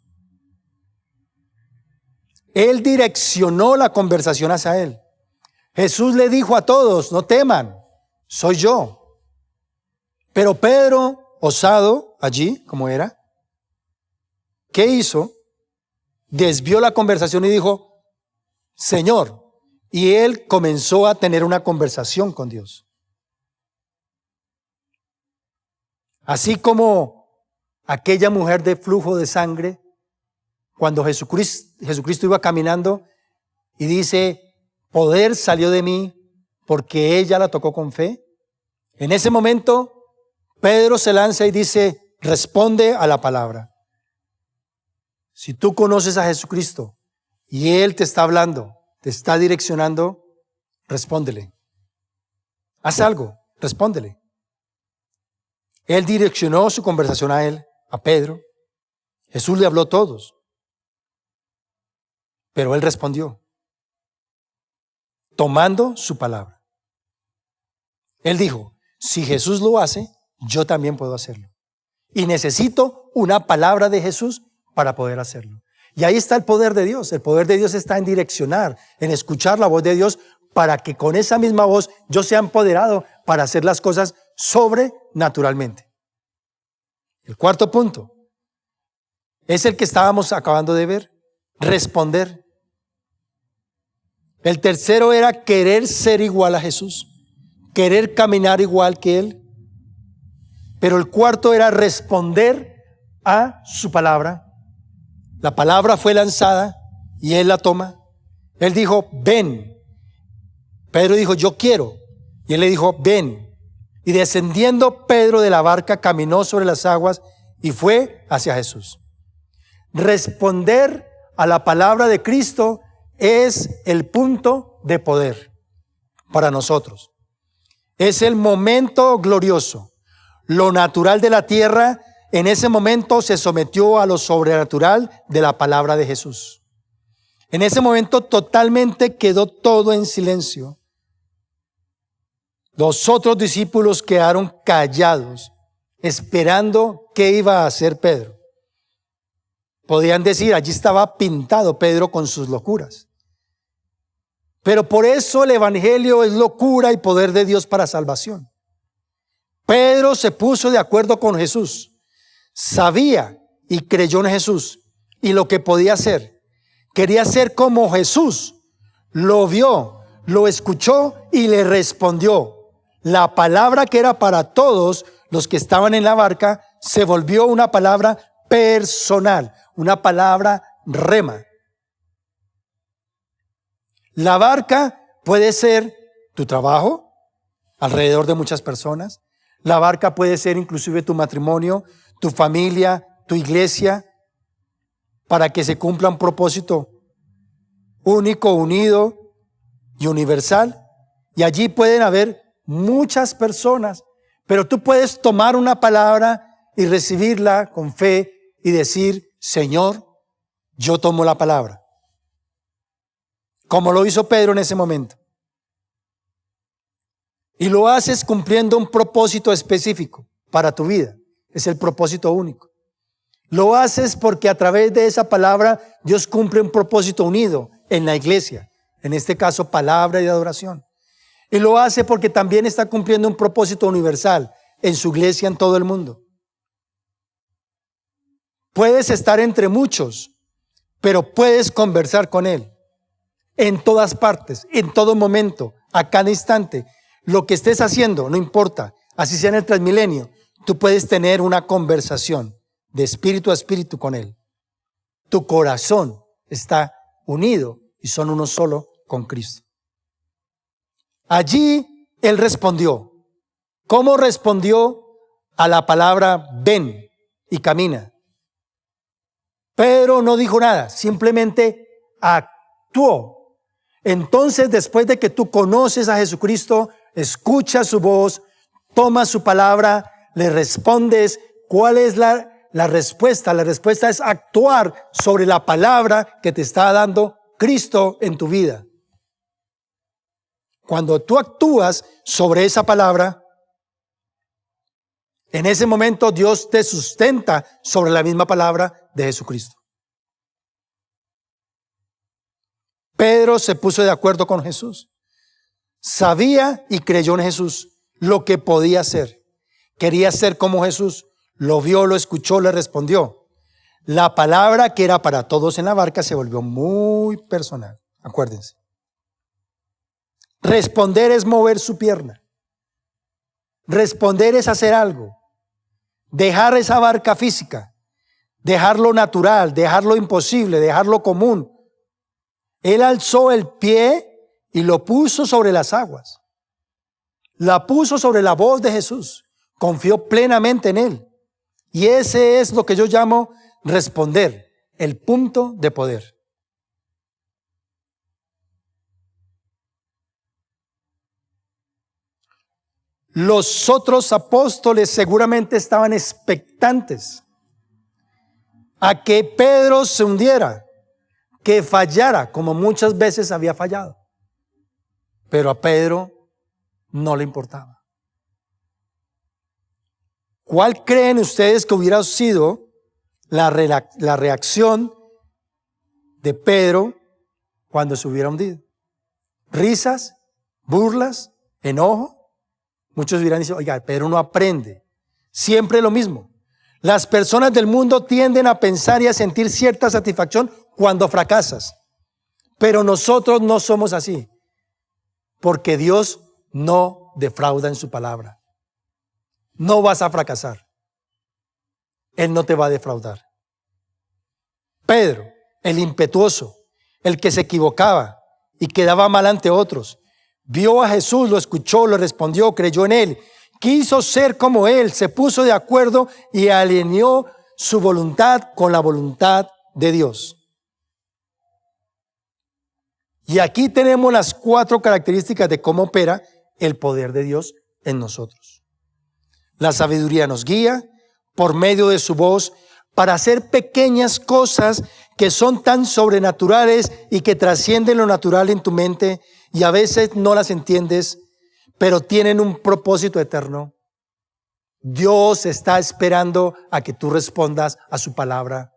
Él direccionó la conversación hacia Él. Jesús le dijo a todos: no teman, soy yo. Pero Pedro, osado allí, como era, ¿qué hizo? Desvió la conversación y dijo: Señor. Y él comenzó a tener una conversación con Dios. Así como aquella mujer de flujo de sangre, cuando Jesucristo iba caminando y dice: poder salió de mí porque ella la tocó con fe. En ese momento Pedro se lanza y dice: responde a la palabra. Si tú conoces a Jesucristo y Él te está hablando, te está direccionando, respóndele. Haz algo, respóndele. Él direccionó su conversación a él, a Pedro. Jesús le habló a todos. Pero él respondió, tomando su palabra. Él dijo: si Jesús lo hace, yo también puedo hacerlo. Y necesito una palabra de Jesús para poder hacerlo. Y ahí está el poder de Dios. El poder de Dios está en direccionar, en escuchar la voz de Dios, para que con esa misma voz yo sea empoderado para hacer las cosas sobrenaturalmente. El cuarto punto es el que estábamos acabando de ver: responder. El tercero era querer ser igual a Jesús, querer caminar igual que Él. Pero el cuarto era responder a su palabra. La palabra fue lanzada y Él la toma. Él dijo: ven. Pedro dijo: yo quiero. Y Él le dijo: ven. Y descendiendo Pedro de la barca, caminó sobre las aguas y fue hacia Jesús. Responder a la palabra de Cristo es el punto de poder para nosotros. Es el momento glorioso. Lo natural de la tierra en ese momento se sometió a lo sobrenatural de la palabra de Jesús. En ese momento totalmente quedó todo en silencio. Los otros discípulos quedaron callados, esperando qué iba a hacer Pedro. Podían decir: allí estaba pintado Pedro con sus locuras. Pero por eso el evangelio es locura y poder de Dios para salvación. Pedro se puso de acuerdo con Jesús, sabía y creyó en Jesús, y lo que podía hacer. Quería ser como Jesús. Lo vio, lo escuchó y le respondió. La palabra que era para todos los que estaban en la barca se volvió una palabra personal, una palabra rema. La barca puede ser tu trabajo, alrededor de muchas personas. La barca puede ser inclusive tu matrimonio, tu familia, tu iglesia, para que se cumpla un propósito único, unido y universal. Y allí pueden haber muchas personas, pero tú puedes tomar una palabra y recibirla con fe y decir, Señor, yo tomo la palabra. Como lo hizo Pedro en ese momento. Y lo haces cumpliendo un propósito específico para tu vida. Es el propósito único. Lo haces porque a través de esa palabra Dios cumple un propósito unido en la iglesia. En este caso, palabra y adoración. Y lo hace porque también está cumpliendo un propósito universal en su iglesia en todo el mundo. Puedes estar entre muchos, pero puedes conversar con Él. En todas partes, en todo momento, a cada instante. Lo que estés haciendo, no importa, así sea en el Transmilenio, tú puedes tener una conversación de espíritu a espíritu con Él. Tu corazón está unido y son uno solo con Cristo. Allí Él respondió. ¿Cómo respondió a la palabra ven y camina? Pedro no dijo nada, simplemente actuó. Entonces, después de que tú conoces a Jesucristo, escuchas su voz, tomas su palabra, le respondes, ¿cuál es la respuesta? La respuesta es actuar sobre la palabra que te está dando Cristo en tu vida. Cuando tú actúas sobre esa palabra, en ese momento Dios te sustenta sobre la misma palabra de Jesucristo. Pedro se puso de acuerdo con Jesús. Sabía y creyó en Jesús lo que podía hacer. Quería ser como Jesús. Lo vio, lo escuchó, le respondió. La palabra que era para todos en la barca se volvió muy personal. Acuérdense. Responder es mover su pierna. Responder es hacer algo. Dejar esa barca física. Dejar lo natural, dejar lo imposible, dejar lo común. Él alzó el pie y lo puso sobre las aguas. La puso sobre la voz de Jesús. Confió plenamente en Él. Y ese es lo que yo llamo responder, el punto de poder. Los otros apóstoles seguramente estaban expectantes a que Pedro se hundiera, que fallara, como muchas veces había fallado. Pero a Pedro no le importaba. ¿Cuál creen ustedes que hubiera sido la reacción de Pedro cuando se hubiera hundido? ¿Risas? ¿Burlas? ¿Enojo? Muchos hubieran dicho, oiga, Pedro no aprende. Siempre lo mismo. Las personas del mundo tienden a pensar y a sentir cierta satisfacción cuando fracasas. Pero nosotros no somos así. Porque Dios no defrauda en su palabra. No vas a fracasar. Él no te va a defraudar. Pedro, el impetuoso, el que se equivocaba y quedaba mal ante otros, vio a Jesús, lo escuchó, le respondió, creyó en Él, quiso ser como Él, se puso de acuerdo y alineó su voluntad con la voluntad de Dios. Y aquí tenemos las 4 características de cómo opera el poder de Dios en nosotros. La sabiduría nos guía por medio de su voz para hacer pequeñas cosas que son tan sobrenaturales y que trascienden lo natural en tu mente y a veces no las entiendes, pero tienen un propósito eterno. Dios está esperando a que tú respondas a su palabra,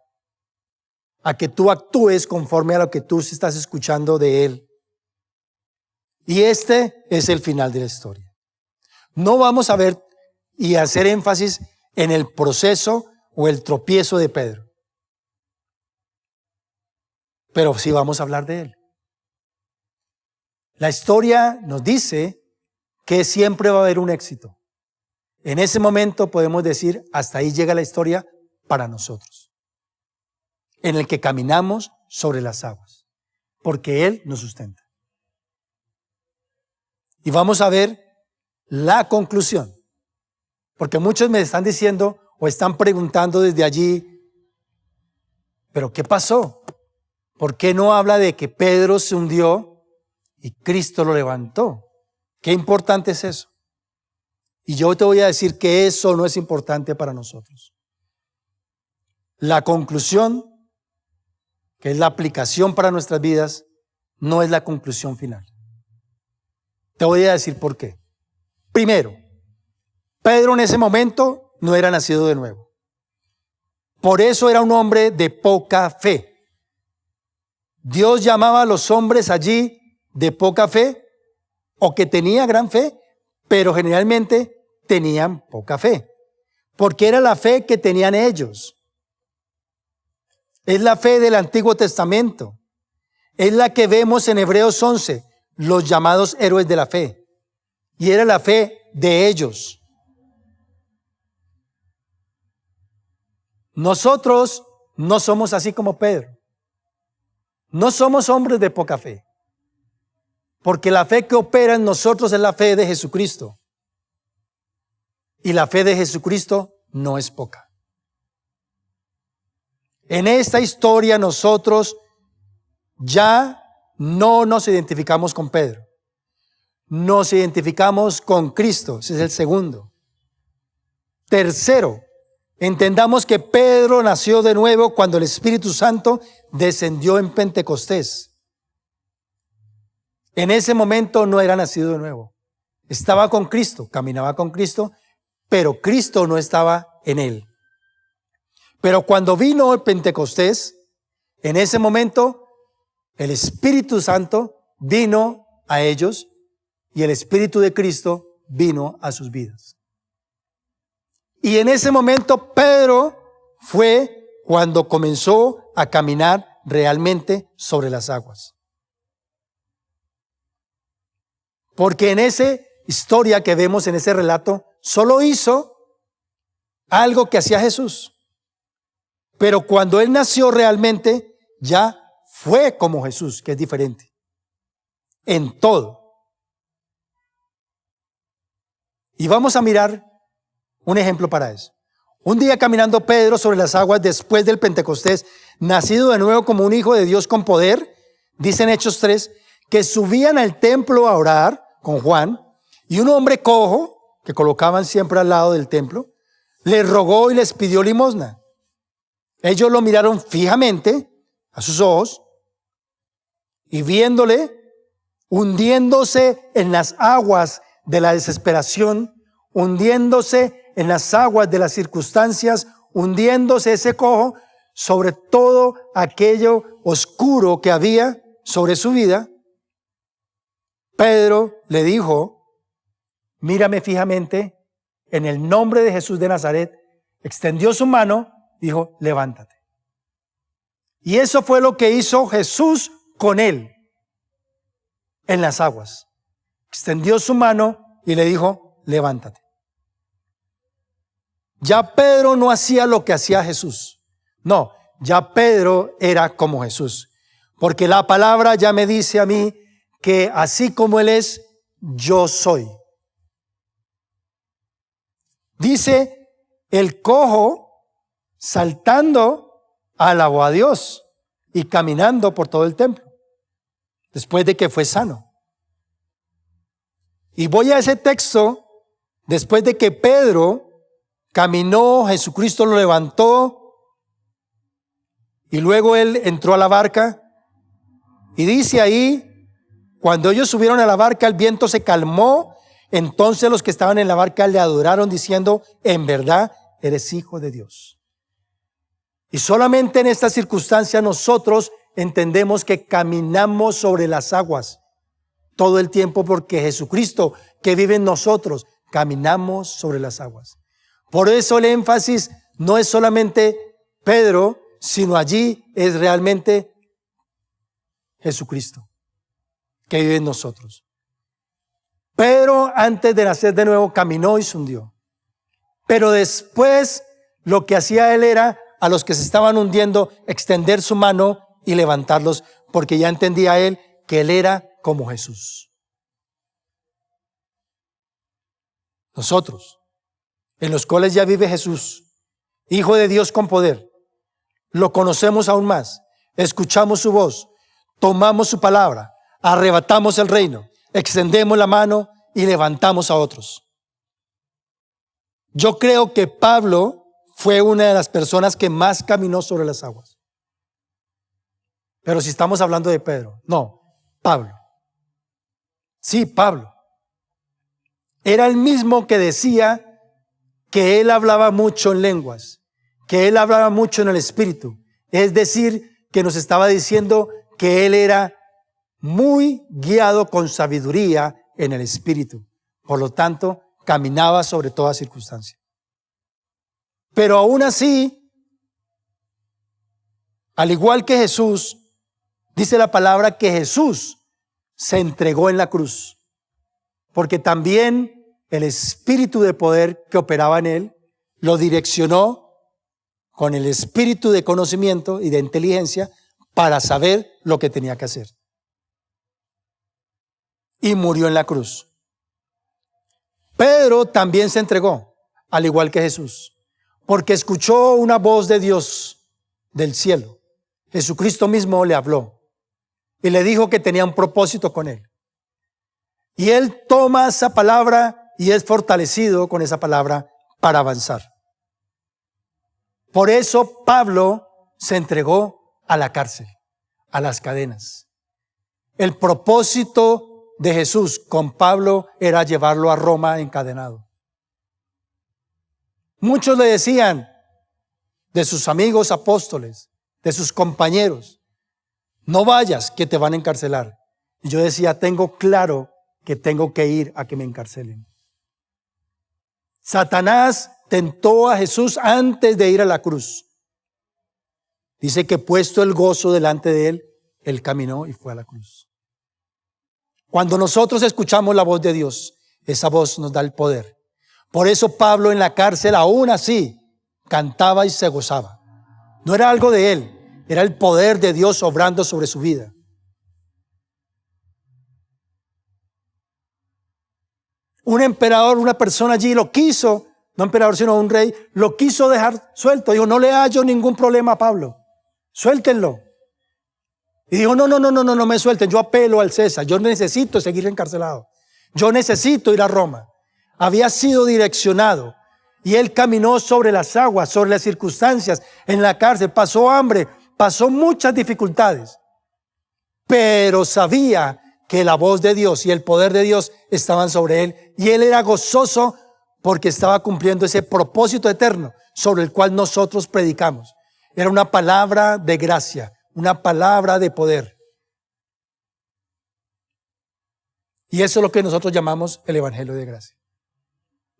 a que tú actúes conforme a lo que tú estás escuchando de Él. Y este es el final de la historia. No vamos a ver y hacer énfasis en el proceso o el tropiezo de Pedro. pero sí vamos a hablar de él. La historia nos dice que siempre va a haber un éxito. En ese momento podemos decir, hasta ahí llega la historia para nosotros, en el que caminamos sobre las aguas, porque Él nos sustenta. Y vamos a ver la conclusión, porque muchos me están diciendo o están preguntando desde allí, ¿pero qué pasó? ¿Por qué no habla de que Pedro se hundió y Cristo lo levantó? ¿Qué importante es eso? Y yo te voy a decir que eso no es importante para nosotros. La conclusión, que es la aplicación para nuestras vidas, no es la conclusión final. Te voy a decir por qué. Primero, Pedro en ese momento no era nacido de nuevo. Por eso era un hombre de poca fe. Dios llamaba a los hombres allí de poca fe o que tenía gran fe, pero generalmente tenían poca fe, porque era la fe que tenían ellos. Es la fe del Antiguo Testamento. Es la que vemos en Hebreos 11, los llamados héroes de la fe. Y era la fe de ellos. Nosotros no somos así como Pedro. No somos hombres de poca fe. Porque la fe que opera en nosotros es la fe de Jesucristo. Y la fe de Jesucristo no es poca. En esta historia nosotros ya no nos identificamos con Pedro. Nos identificamos con Cristo. Ese es el segundo. Tercero, entendamos que Pedro nació de nuevo cuando el Espíritu Santo descendió en Pentecostés. En ese momento no era nacido de nuevo. Estaba con Cristo, caminaba con Cristo, pero Cristo no estaba en él. Pero cuando vino el Pentecostés, en ese momento el Espíritu Santo vino a ellos y el Espíritu de Cristo vino a sus vidas. Y en ese momento Pedro fue cuando comenzó a caminar realmente sobre las aguas. Porque en esa historia que vemos, en ese relato, solo hizo algo que hacía Jesús. Pero cuando él nació realmente, ya fue como Jesús, que es diferente. En todo. Y vamos a mirar un ejemplo para eso. Un día caminando Pedro sobre las aguas después del Pentecostés, nacido de nuevo como un hijo de Dios con poder, dice en Hechos 3, que subían al templo a orar con Juan, y un hombre cojo, que colocaban siempre al lado del templo, les rogó y les pidió limosna. Ellos lo miraron fijamente a sus ojos, y viéndole, hundiéndose en las aguas de la desesperación, hundiéndose en las aguas de las circunstancias, hundiéndose ese cojo sobre todo aquello oscuro que había sobre su vida, Pedro le dijo, mírame fijamente, en el nombre de Jesús de Nazaret, extendió su mano, dijo, levántate. Y eso fue lo que hizo Jesús con él, en las aguas. Extendió su mano y le dijo, levántate. Ya Pedro no hacía lo que hacía Jesús. No, ya Pedro era como Jesús. Porque la palabra ya me dice a mí que así como Él es, yo soy. Dice, el cojo saltando alabó a Dios y caminando por todo el templo, después de que fue sano. Y voy a ese texto, después de que Pedro caminó, Jesucristo lo levantó, y luego él entró a la barca, y dice ahí, cuando ellos subieron a la barca, el viento se calmó, entonces los que estaban en la barca le adoraron diciendo, en verdad eres hijo de Dios. Y solamente en esta circunstancia nosotros entendemos que caminamos sobre las aguas todo el tiempo, porque Jesucristo que vive en nosotros, caminamos sobre las aguas. Por eso el énfasis no es solamente Pedro, sino allí es realmente Jesucristo, que vive en nosotros. Pedro, antes de nacer de nuevo, caminó y se hundió. Pero después, lo que hacía él era, a los que se estaban hundiendo, extender su mano y levantarlos, porque ya entendía él que él era como Jesús. Nosotros, en los cuales ya vive Jesús, Hijo de Dios con poder, lo conocemos aún más, escuchamos su voz, tomamos su palabra, arrebatamos el reino, extendemos la mano y levantamos a otros. Yo creo que Pablo fue una de las personas que más caminó sobre las aguas. Pero si estamos hablando de Pedro, no, Pablo. Sí, Pablo. Era el mismo que decía que él hablaba mucho en lenguas, que él hablaba mucho en el Espíritu. Es decir, que nos estaba diciendo que él era muy guiado con sabiduría en el Espíritu. Por lo tanto, caminaba sobre toda circunstancia. Pero aún así, al igual que Jesús, dice la palabra que Jesús se entregó en la cruz. Porque también el espíritu de poder que operaba en él lo direccionó con el espíritu de conocimiento y de inteligencia para saber lo que tenía que hacer. Y murió en la cruz. Pedro también se entregó, al igual que Jesús, porque escuchó una voz de Dios del cielo. Jesucristo mismo le habló y le dijo que tenía un propósito con él. Y él toma esa palabra y es fortalecido con esa palabra para avanzar. Por eso Pablo se entregó a la cárcel, a las cadenas. El propósito de Jesús con Pablo era llevarlo a Roma encadenado. Muchos le decían, de sus amigos apóstoles, de sus compañeros, no vayas que te van a encarcelar. Y yo decía, tengo claro que tengo que ir a que me encarcelen. Satanás tentó a Jesús antes de ir a la cruz. Dice que puesto el gozo delante de él, él caminó y fue a la cruz. Cuando nosotros escuchamos la voz de Dios, esa voz nos da el poder. Por eso Pablo en la cárcel aún así cantaba y se gozaba. No era algo de él, era el poder de Dios obrando sobre su vida. Un emperador, una persona allí lo quiso, no emperador sino un rey, lo quiso dejar suelto. Dijo, no le hallo ningún problema a Pablo, suéltenlo. Y dijo, no me suelten, yo apelo al César, yo necesito seguir encarcelado, yo necesito ir a Roma. Había sido direccionado y él caminó sobre las aguas, sobre las circunstancias, en la cárcel, pasó hambre, pasó muchas dificultades, pero sabía que la voz de Dios y el poder de Dios estaban sobre él y él era gozoso porque estaba cumpliendo ese propósito eterno sobre el cual nosotros predicamos. Era una palabra de gracia, una palabra de poder. Y eso es lo que nosotros llamamos el Evangelio de Gracia.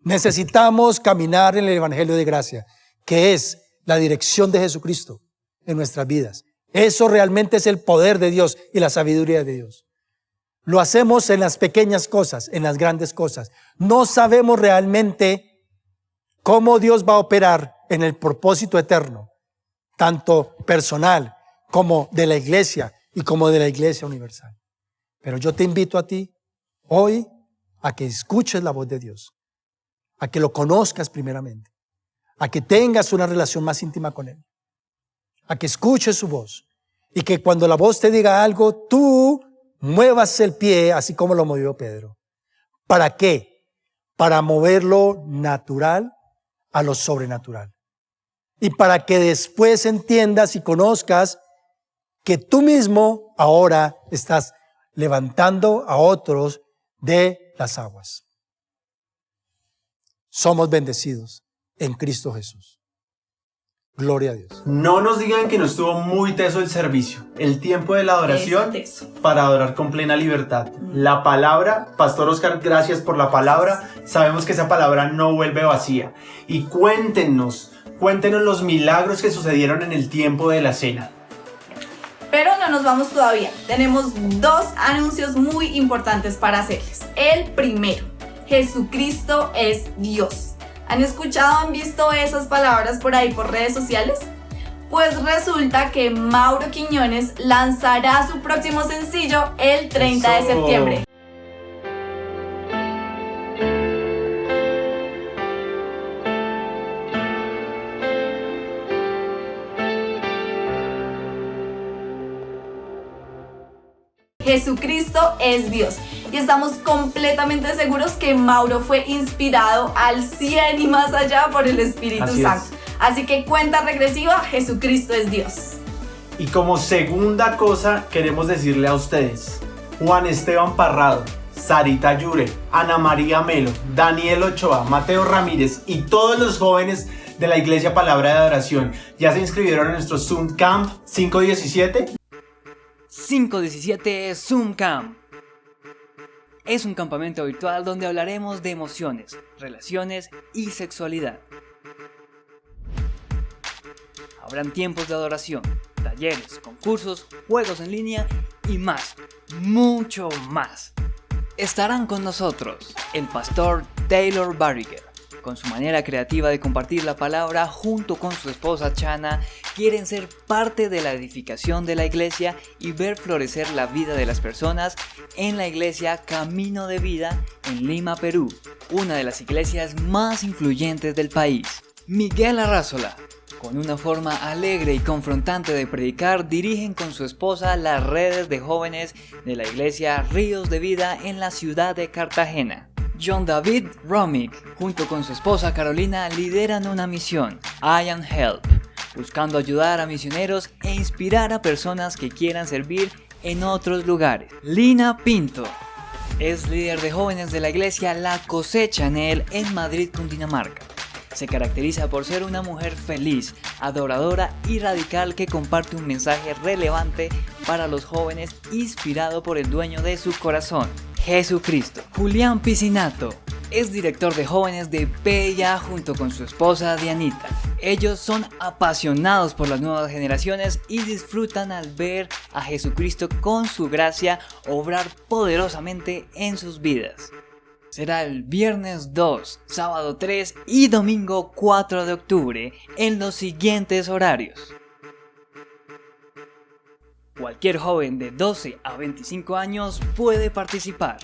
Necesitamos caminar en el Evangelio de Gracia, que es la dirección de Jesucristo en nuestras vidas. Eso realmente es el poder de Dios y la sabiduría de Dios. Lo hacemos en las pequeñas cosas, en las grandes cosas. No sabemos realmente cómo Dios va a operar en el propósito eterno, tanto personal como de la iglesia y como de la iglesia universal. Pero yo te invito a ti hoy a que escuches la voz de Dios, a que lo conozcas primeramente, a que tengas una relación más íntima con Él, a que escuches su voz y que cuando la voz te diga algo, tú muevas el pie así como lo movió Pedro. ¿Para qué? Para mover lo natural a lo sobrenatural. Y para que después entiendas y conozcas que tú mismo ahora estás levantando a otros de las aguas. Somos bendecidos en Cristo Jesús. Gloria a Dios. No nos digan que no estuvo muy teso el servicio, el tiempo de la adoración para adorar con plena libertad. La palabra, Pastor Oscar, gracias por la palabra. Sabemos que esa palabra no vuelve vacía. Y cuéntenos los milagros que sucedieron en el tiempo de la cena. Pero no nos vamos todavía. Tenemos 2 anuncios muy importantes para hacerles. El primero, Jesucristo es Dios. ¿Han escuchado, han visto esas palabras por ahí por redes sociales? Pues resulta que Mauro Quiñones lanzará su próximo sencillo el 30 de septiembre. Jesucristo es Dios. Y estamos completamente seguros que Mauro fue inspirado al 100 y más allá por el Espíritu Santo. Así que cuenta regresiva, Jesucristo es Dios. Y como segunda cosa queremos decirle a ustedes: Juan Esteban Parrado, Sarita Yure, Ana María Melo, Daniel Ochoa, Mateo Ramírez y todos los jóvenes de la Iglesia Palabra de Adoración ya se inscribieron en nuestro Zoom Camp 517. 517 Zoom Camp. Es un campamento virtual donde hablaremos de emociones, relaciones y sexualidad. Habrán tiempos de adoración, talleres, concursos, juegos en línea y más, mucho más. Estarán con nosotros el pastor Taylor Barriger. Con su manera creativa de compartir la palabra junto con su esposa Chana, quieren ser parte de la edificación de la iglesia y ver florecer la vida de las personas en la iglesia Camino de Vida en Lima, Perú, una de las iglesias más influyentes del país. Miguel Arrázola, con una forma alegre y confrontante de predicar, dirigen con su esposa las redes de jóvenes de la iglesia Ríos de Vida en la ciudad de Cartagena. John David Romick, junto con su esposa Carolina, lideran una misión, I Am Help, buscando ayudar a misioneros e inspirar a personas que quieran servir en otros lugares. Lina Pinto es líder de jóvenes de la iglesia La Cosecha en Madrid, Cundinamarca. Se caracteriza por ser una mujer feliz, adoradora y radical que comparte un mensaje relevante para los jóvenes inspirado por el dueño de su corazón, Jesucristo. Julián Piscinato es director de jóvenes de PIA junto con su esposa Dianita. Ellos son apasionados por las nuevas generaciones y disfrutan al ver a Jesucristo con su gracia obrar poderosamente en sus vidas. Será el viernes 2, sábado 3 y domingo 4 de octubre en los siguientes horarios. Cualquier joven de 12 a 25 años puede participar.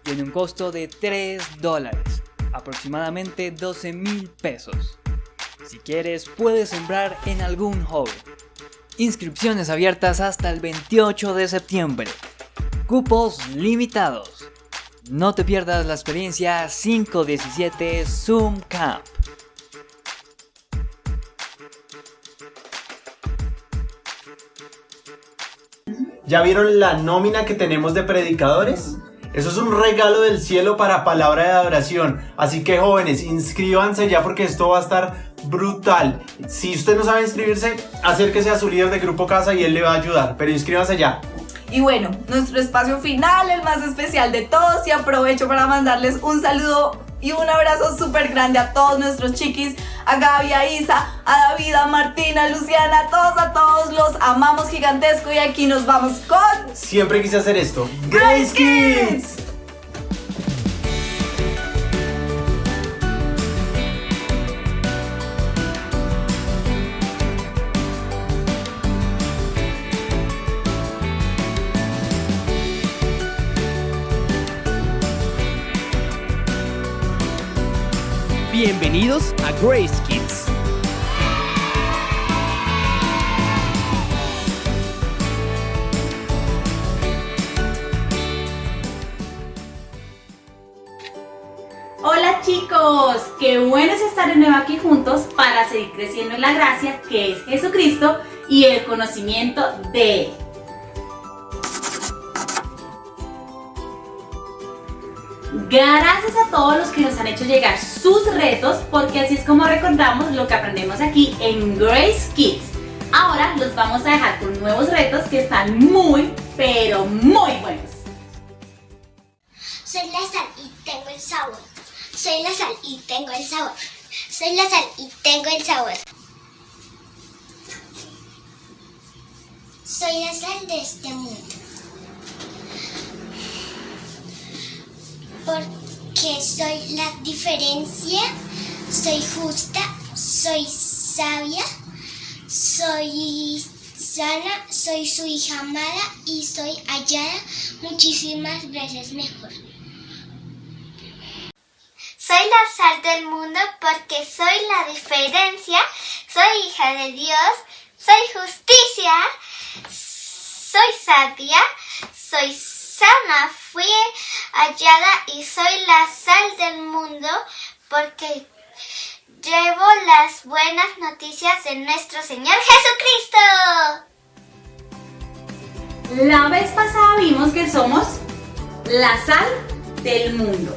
Tiene un costo de $3, aproximadamente 12,000 pesos. Si quieres, puedes sembrar en algún joven. Inscripciones abiertas hasta el 28 de septiembre. Cupos limitados. No te pierdas la experiencia 517 Zoom Camp. ¿Ya vieron la nómina que tenemos de predicadores? Eso es un regalo del cielo para Palabra de Adoración. Así que jóvenes, inscríbanse ya porque esto va a estar brutal. Si usted no sabe inscribirse, acérquese a su líder de Grupo Casa y él le va a ayudar. Pero inscríbanse ya. Y bueno, nuestro espacio final, el más especial de todos, y aprovecho para mandarles un saludo y un abrazo súper grande a todos nuestros chiquis, a Gaby, a Isa, a David, a Martina, a Luciana, a todos los amamos gigantesco. Y aquí nos vamos con... Siempre quise hacer esto. ¡Grace Kids! Bienvenidos a Grace Kids. Hola chicos, qué bueno es estar de nuevo aquí juntos para seguir creciendo en la gracia que es Jesucristo y el conocimiento de Él. Gracias a todos los que nos han hecho llegar sus retos, porque así es como recordamos lo que aprendemos aquí en Grace Kids. Ahora los vamos a dejar con nuevos retos que están muy, pero muy buenos. Soy la sal y tengo el sabor. Soy la sal y tengo el sabor. Soy la sal y tengo el sabor. Soy la sal de este mundo. Porque soy la diferencia, soy justa, soy sabia, soy sana, soy su hija amada y soy hallada muchísimas veces mejor. Soy la sal del mundo porque soy la diferencia, soy hija de Dios, soy justicia, soy sabia, soy sana, fui hallada y soy la sal del mundo porque llevo las buenas noticias de nuestro Señor Jesucristo. La vez pasada vimos que somos la sal del mundo,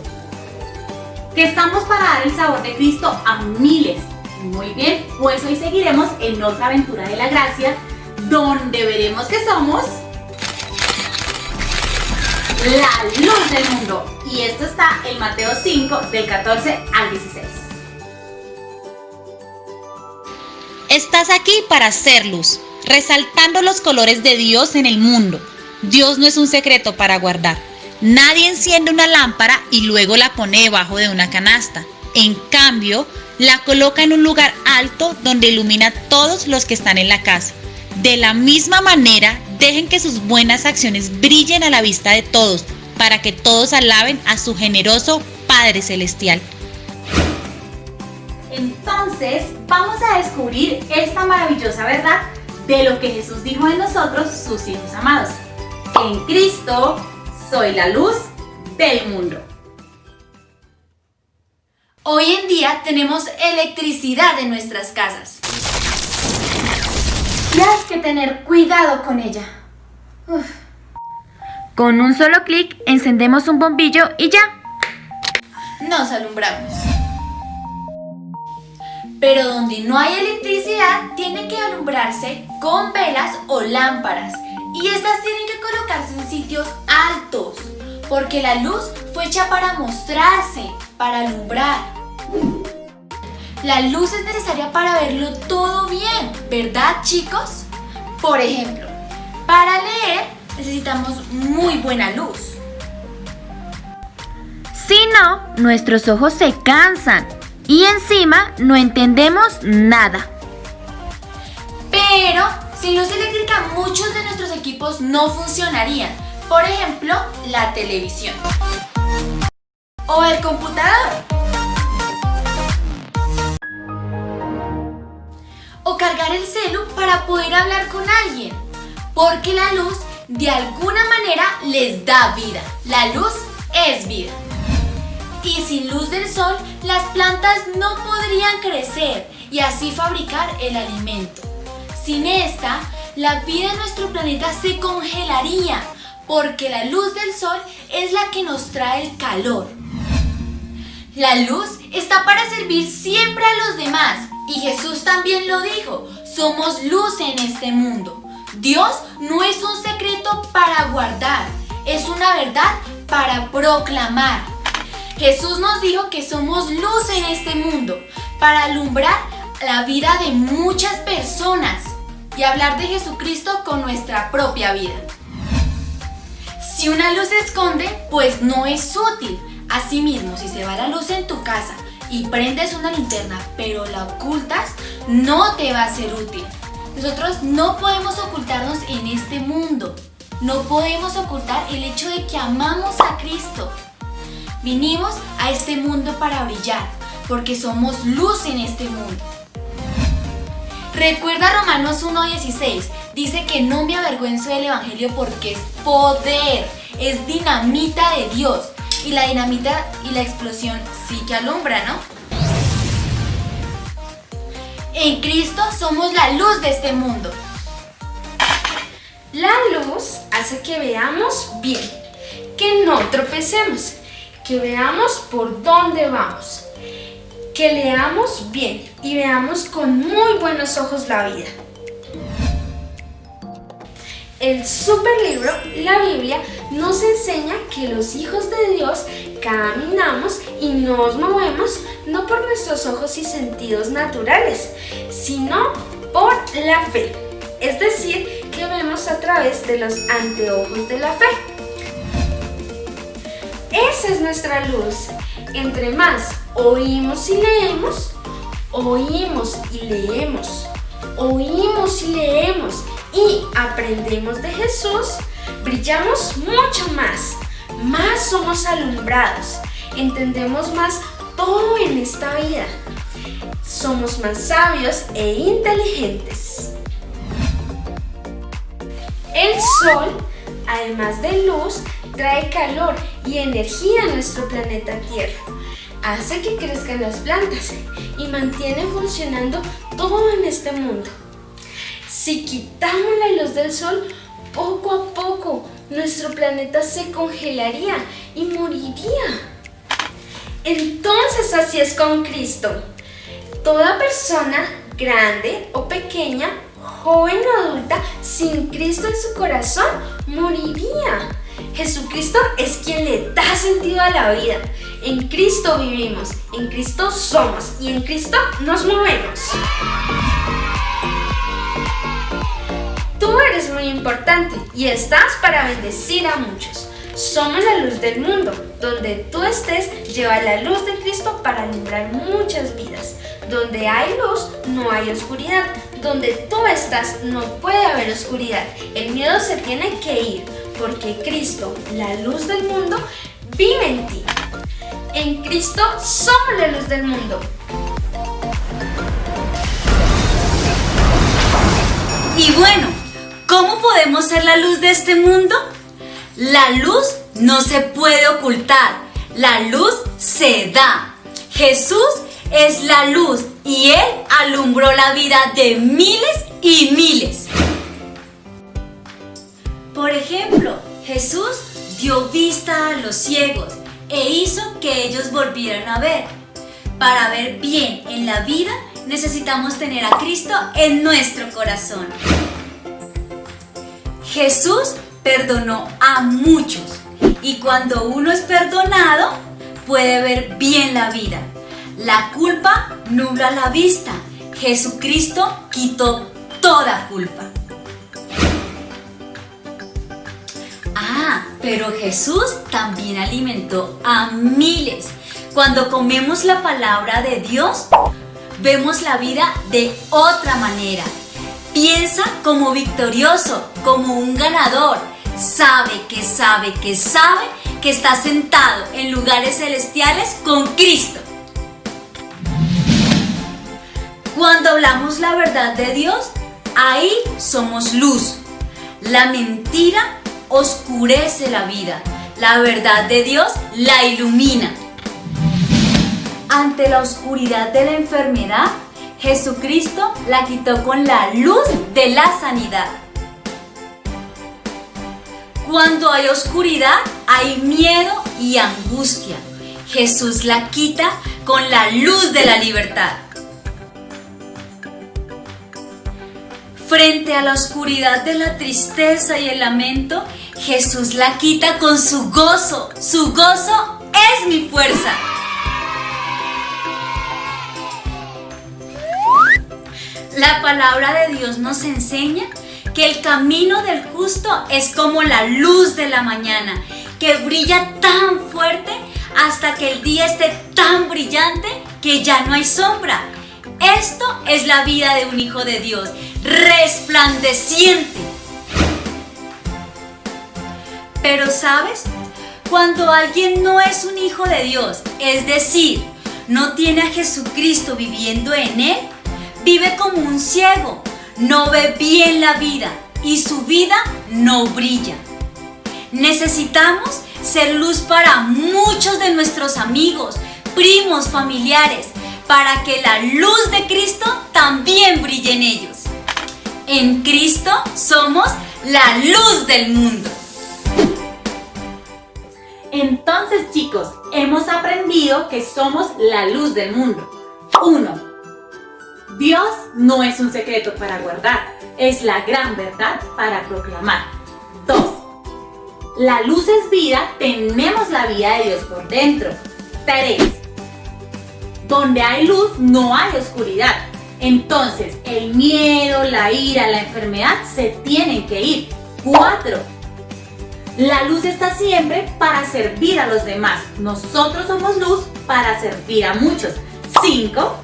que estamos para dar el sabor de Cristo a miles. Muy bien, pues hoy seguiremos en otra aventura de la gracia, donde veremos que somos la luz del mundo. Y esto está en Mateo 5, del 14 al 16. Estás aquí para hacer luz, resaltando los colores de Dios en el mundo. Dios no es un secreto para guardar. Nadie enciende una lámpara y luego la pone debajo de una canasta. En cambio, la coloca en un lugar alto donde ilumina a todos los que están en la casa. De la misma manera, dejen que sus buenas acciones brillen a la vista de todos, para que todos alaben a su generoso Padre Celestial. Entonces, vamos a descubrir esta maravillosa verdad de lo que Jesús dijo de nosotros, sus hijos amados. En Cristo soy la luz del mundo. Hoy en día tenemos electricidad en nuestras casas. Y hay que tener cuidado con ella. Uf. Con un solo clic encendemos un bombillo y ya. Nos alumbramos. Pero donde no hay electricidad, tiene que alumbrarse con velas o lámparas. Y estas tienen que colocarse en sitios altos, porque la luz fue hecha para mostrarse, para alumbrar. La luz es necesaria para verlo todo bien, ¿verdad, chicos? Por ejemplo, para leer necesitamos muy buena luz. Si no, nuestros ojos se cansan y encima no entendemos nada. Pero sin luz eléctrica muchos de nuestros equipos no funcionarían. Por ejemplo, la televisión o el computador. O cargar el celu para poder hablar con alguien. Porque la luz de alguna manera les da vida. La luz es vida. Y sin luz del sol, las plantas no podrían crecer y así fabricar el alimento. Sin esta, la vida en nuestro planeta se congelaría, porque la luz del sol es la que nos trae el calor. La luz está para servir siempre a los demás, y Jesús también lo dijo, somos luz en este mundo. Dios no es un secreto para guardar, es una verdad para proclamar. Jesús nos dijo que somos luz en este mundo, para alumbrar la vida de muchas personas y hablar de Jesucristo con nuestra propia vida. Si una luz se esconde, pues no es útil. Asimismo, si se va la luz en tu casa y prendes una linterna, pero la ocultas, no te va a ser útil. Nosotros no podemos ocultarnos en este mundo. No podemos ocultar el hecho de que amamos a Cristo. Vinimos a este mundo para brillar, porque somos luz en este mundo. Recuerda Romanos 1:16, dice que no me avergüenzo del Evangelio porque es poder, es dinamita de Dios. Y la dinamita y la explosión sí que alumbra, ¿no? En Cristo somos la luz de este mundo. La luz hace que veamos bien, que no tropecemos, que veamos por dónde vamos, que leamos bien y veamos con muy buenos ojos la vida. El superlibro, la Biblia, nos enseña que los hijos de Dios caminamos y nos movemos no por nuestros ojos y sentidos naturales, sino por la fe. Es decir, que vemos a través de los anteojos de la fe. Esa es nuestra luz. Entre más oímos y leemos, oímos y leemos, oímos y leemos y aprendemos de Jesús, brillamos mucho más. Más somos alumbrados, entendemos más todo en esta vida. Somos más sabios e inteligentes. El sol, además de luz, trae calor y energía a nuestro planeta Tierra. Hace que crezcan las plantas y mantiene funcionando todo en este mundo. Si quitamos la luz del sol, poco a poco nuestro planeta se congelaría y moriría. Entonces así es con Cristo. Toda persona, grande o pequeña, joven o adulta, sin Cristo en su corazón, moriría. Jesucristo es quien le da sentido a la vida. En Cristo vivimos, en Cristo somos y en Cristo nos movemos. Tú eres muy importante y estás para bendecir a muchos. Somos la luz del mundo. Donde tú estés, lleva la luz de Cristo para alumbrar muchas vidas. Donde hay luz, no hay oscuridad. Donde tú estás, no puede haber oscuridad. El miedo se tiene que ir, porque Cristo, la luz del mundo, vive en ti. En Cristo somos la luz del mundo. Y bueno, ¿cómo podemos ser la luz de este mundo? La luz no se puede ocultar, la luz se da. Jesús es la luz y Él alumbró la vida de miles y miles. Por ejemplo, Jesús dio vista a los ciegos e hizo que ellos volvieran a ver. Para ver bien en la vida necesitamos tener a Cristo en nuestro corazón. Jesús perdonó a muchos y cuando uno es perdonado puede ver bien la vida. La culpa nubla la vista. Jesucristo quitó toda culpa. Pero Jesús también alimentó a miles. Cuando comemos la palabra de Dios, vemos la vida de otra manera. Piensa como victorioso, como un ganador. Sabe que está sentado en lugares celestiales con Cristo. Cuando hablamos la verdad de Dios, ahí somos luz. La mentira oscurece la vida. La verdad de Dios la ilumina. Ante la oscuridad de la enfermedad, Jesucristo la quitó con la luz de la sanidad. Cuando hay oscuridad, hay miedo y angustia. Jesús la quita con la luz de la libertad. Frente a la oscuridad de la tristeza y el lamento, Jesús la quita con su gozo. Su gozo es mi fuerza. La palabra de Dios nos enseña que el camino del justo es como la luz de la mañana, que brilla tan fuerte hasta que el día esté tan brillante que ya no hay sombra. Esto es la vida de un hijo de Dios, resplandeciente. Pero ¿sabes? Cuando alguien no es un hijo de Dios, es decir, no tiene a Jesucristo viviendo en él, vive como un ciego, no ve bien la vida y su vida no brilla. Necesitamos ser luz para muchos de nuestros amigos, primos, familiares, para que la luz de Cristo también brille en ellos. En Cristo somos la luz del mundo. Entonces, chicos, hemos aprendido que somos la luz del mundo. 1. Dios no es un secreto para guardar, es la gran verdad para proclamar. 2. La luz es vida, tenemos la vida de Dios por dentro. 3. Donde hay luz no hay oscuridad. Entonces, el miedo, la ira, la enfermedad se tienen que ir. 4. La luz está siempre para servir a los demás. Nosotros somos luz para servir a muchos. 5.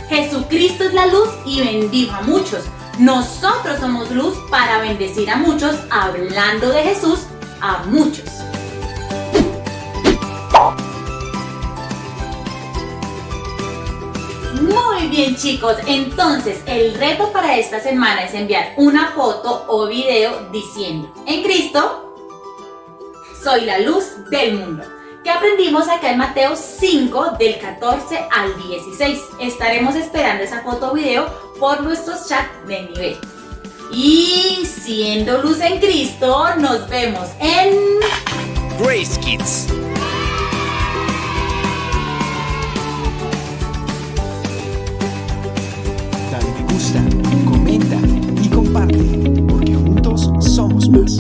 Jesucristo es la luz y bendijo a muchos. Nosotros somos luz para bendecir a muchos, hablando de Jesús a muchos. Muy bien, chicos, entonces el reto para esta semana es enviar una foto o video diciendo: en Cristo soy la luz del mundo. ¿Qué aprendimos acá en Mateo 5 del 14 al 16? Estaremos esperando esa foto o video por nuestros chats de nivel. Y siendo luz en Cristo, nos vemos en Grace Kids. Dale me gusta, comenta y comparte, porque juntos somos más.